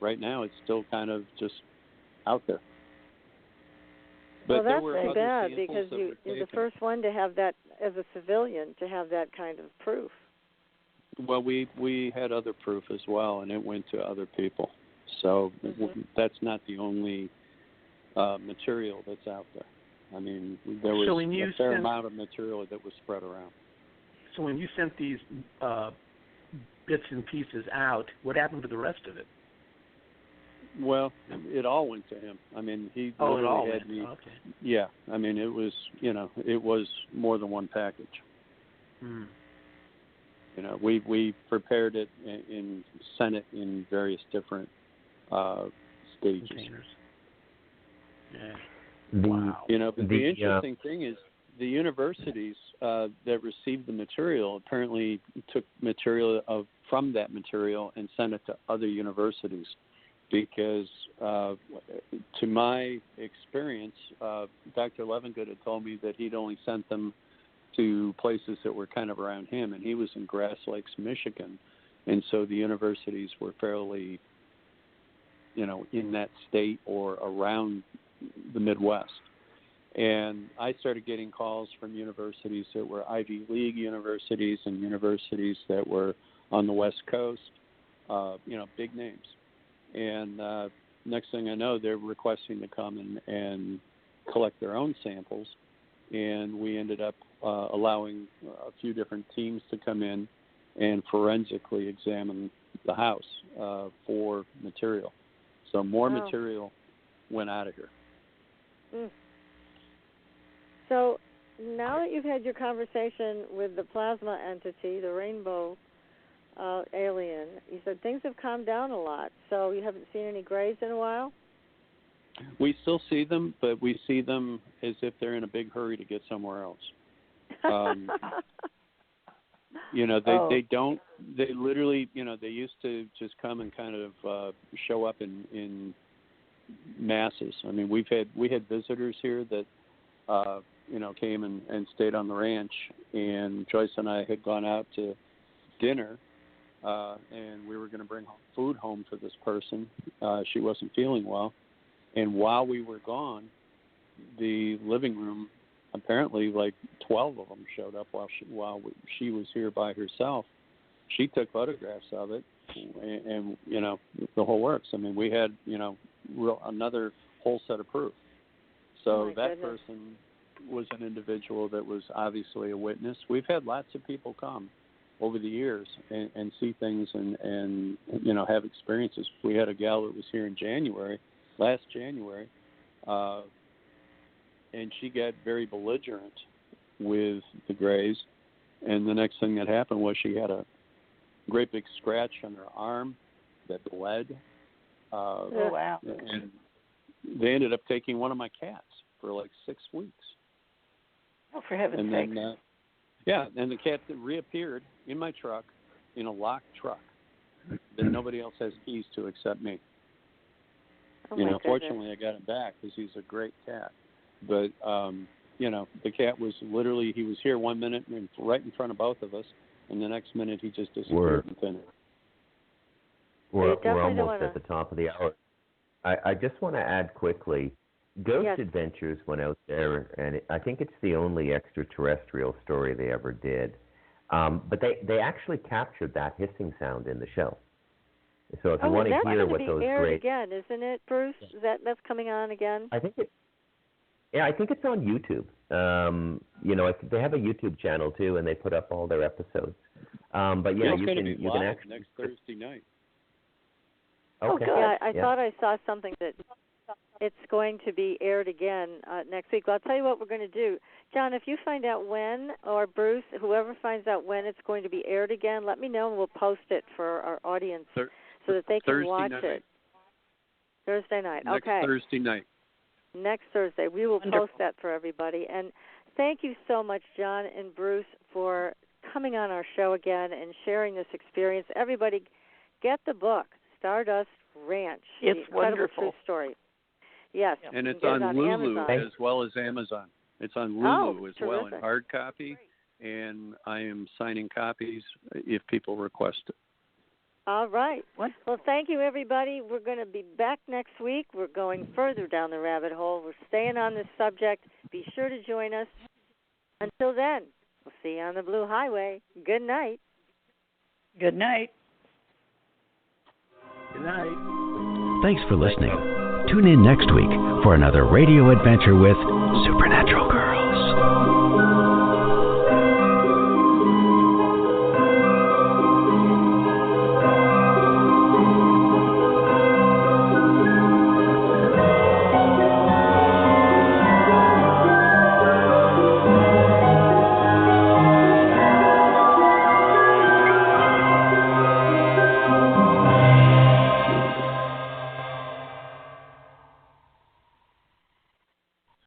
right now it's still kind of just out there. But well, that's too bad, because you're the first one to have that, as a civilian, to have that kind of proof. Well, we had other proof as well, and it went to other people. So that's not the only material that's out there. I mean, there was a fair amount of material that was spread around. So when you sent these bits and pieces out, what happened to the rest of it? Well, it all went to him. I mean, he literally all had went. Me. Okay. Yeah, I mean, it was it was more than one package. Hmm. We prepared it and sent it in various different stages. Containers. Yeah. Wow. But the interesting thing is the universities that received the material apparently took material from that material and sent it to other universities. Because to my experience, Dr. Levengood had told me that he'd only sent them to places that were kind of around him, and he was in Grass Lakes, Michigan, and so the universities were fairly, in that state or around the Midwest. And I started getting calls from universities that were Ivy League universities and universities that were on the West Coast, big names. And next thing I know, they're requesting to come and collect their own samples. And we ended up allowing a few different teams to come in and forensically examine the house for material. So more material went out of here. Mm. So now that you've had your conversation with the plasma entity, the rainbow alien, you said things have calmed down a lot. So you haven't seen any grays in a while? We still see them, but we see them as if they're in a big hurry to get somewhere else. They don't. They literally, they used to just come and kind of show up in masses. I mean, we had visitors here that came and stayed on the ranch, and Joyce and I had gone out to dinner. And we were going to bring food home for this person. She wasn't feeling well. And while we were gone, the living room, apparently like 12 of them showed up while she was here by herself. She took photographs of it and the whole works. I mean, we had, another whole set of proof. So that person was an individual that was obviously a witness. We've had lots of people come over the years and see things and have experiences. We had a gal that was here in last January, and she got very belligerent with the Greys, and the next thing that happened was she had a great big scratch on her arm that bled. Oh, wow. And they ended up taking one of my cats for like 6 weeks. Oh, for heaven's sake. And the cat reappeared in my truck, in a locked truck that nobody else has keys to except me. Oh, fortunately I got him back because he's a great cat. But, the cat was literally, he was here 1 minute and right in front of both of us, and the next minute he just disappeared and thinned. We're almost at the top of the hour. I just want to add quickly, Ghost Adventures went out there, and I think it's the only extraterrestrial story they ever did. But they actually captured that hissing sound in the show. So if you want to hear what those great... again, isn't it, Bruce? That's coming on again? I think it's on YouTube. They have a YouTube channel too, and they put up all their episodes. But yeah, you can actually next Thursday night. Okay. Yeah, I thought I saw something that it's going to be aired again next week. Well, I'll tell you what we're going to do. John, if you find out when, or Bruce, whoever finds out when it's going to be aired again, let me know and we'll post it for our audience so that they can watch it. Thursday night. Next Thursday night. Next Thursday. We will post that for everybody. And thank you so much, John and Bruce, for coming on our show again and sharing this experience. Everybody, get the book, Stardust Ranch. It's the incredible wonderful. True story. Yes. And it's on Lulu Amazon. as well as Amazon. It's on Lulu as well in terrific. hard copy and I am signing copies if people request it. All right. Well, thank you, everybody. We're going to be back next week. We're going further down the rabbit hole. We're staying on this subject. Be sure to join us. Until then, we'll see you on the Blue Highway. Good night. Good night. Good night. Thanks for listening. Tune in next week for another radio adventure with Supernatural Girls.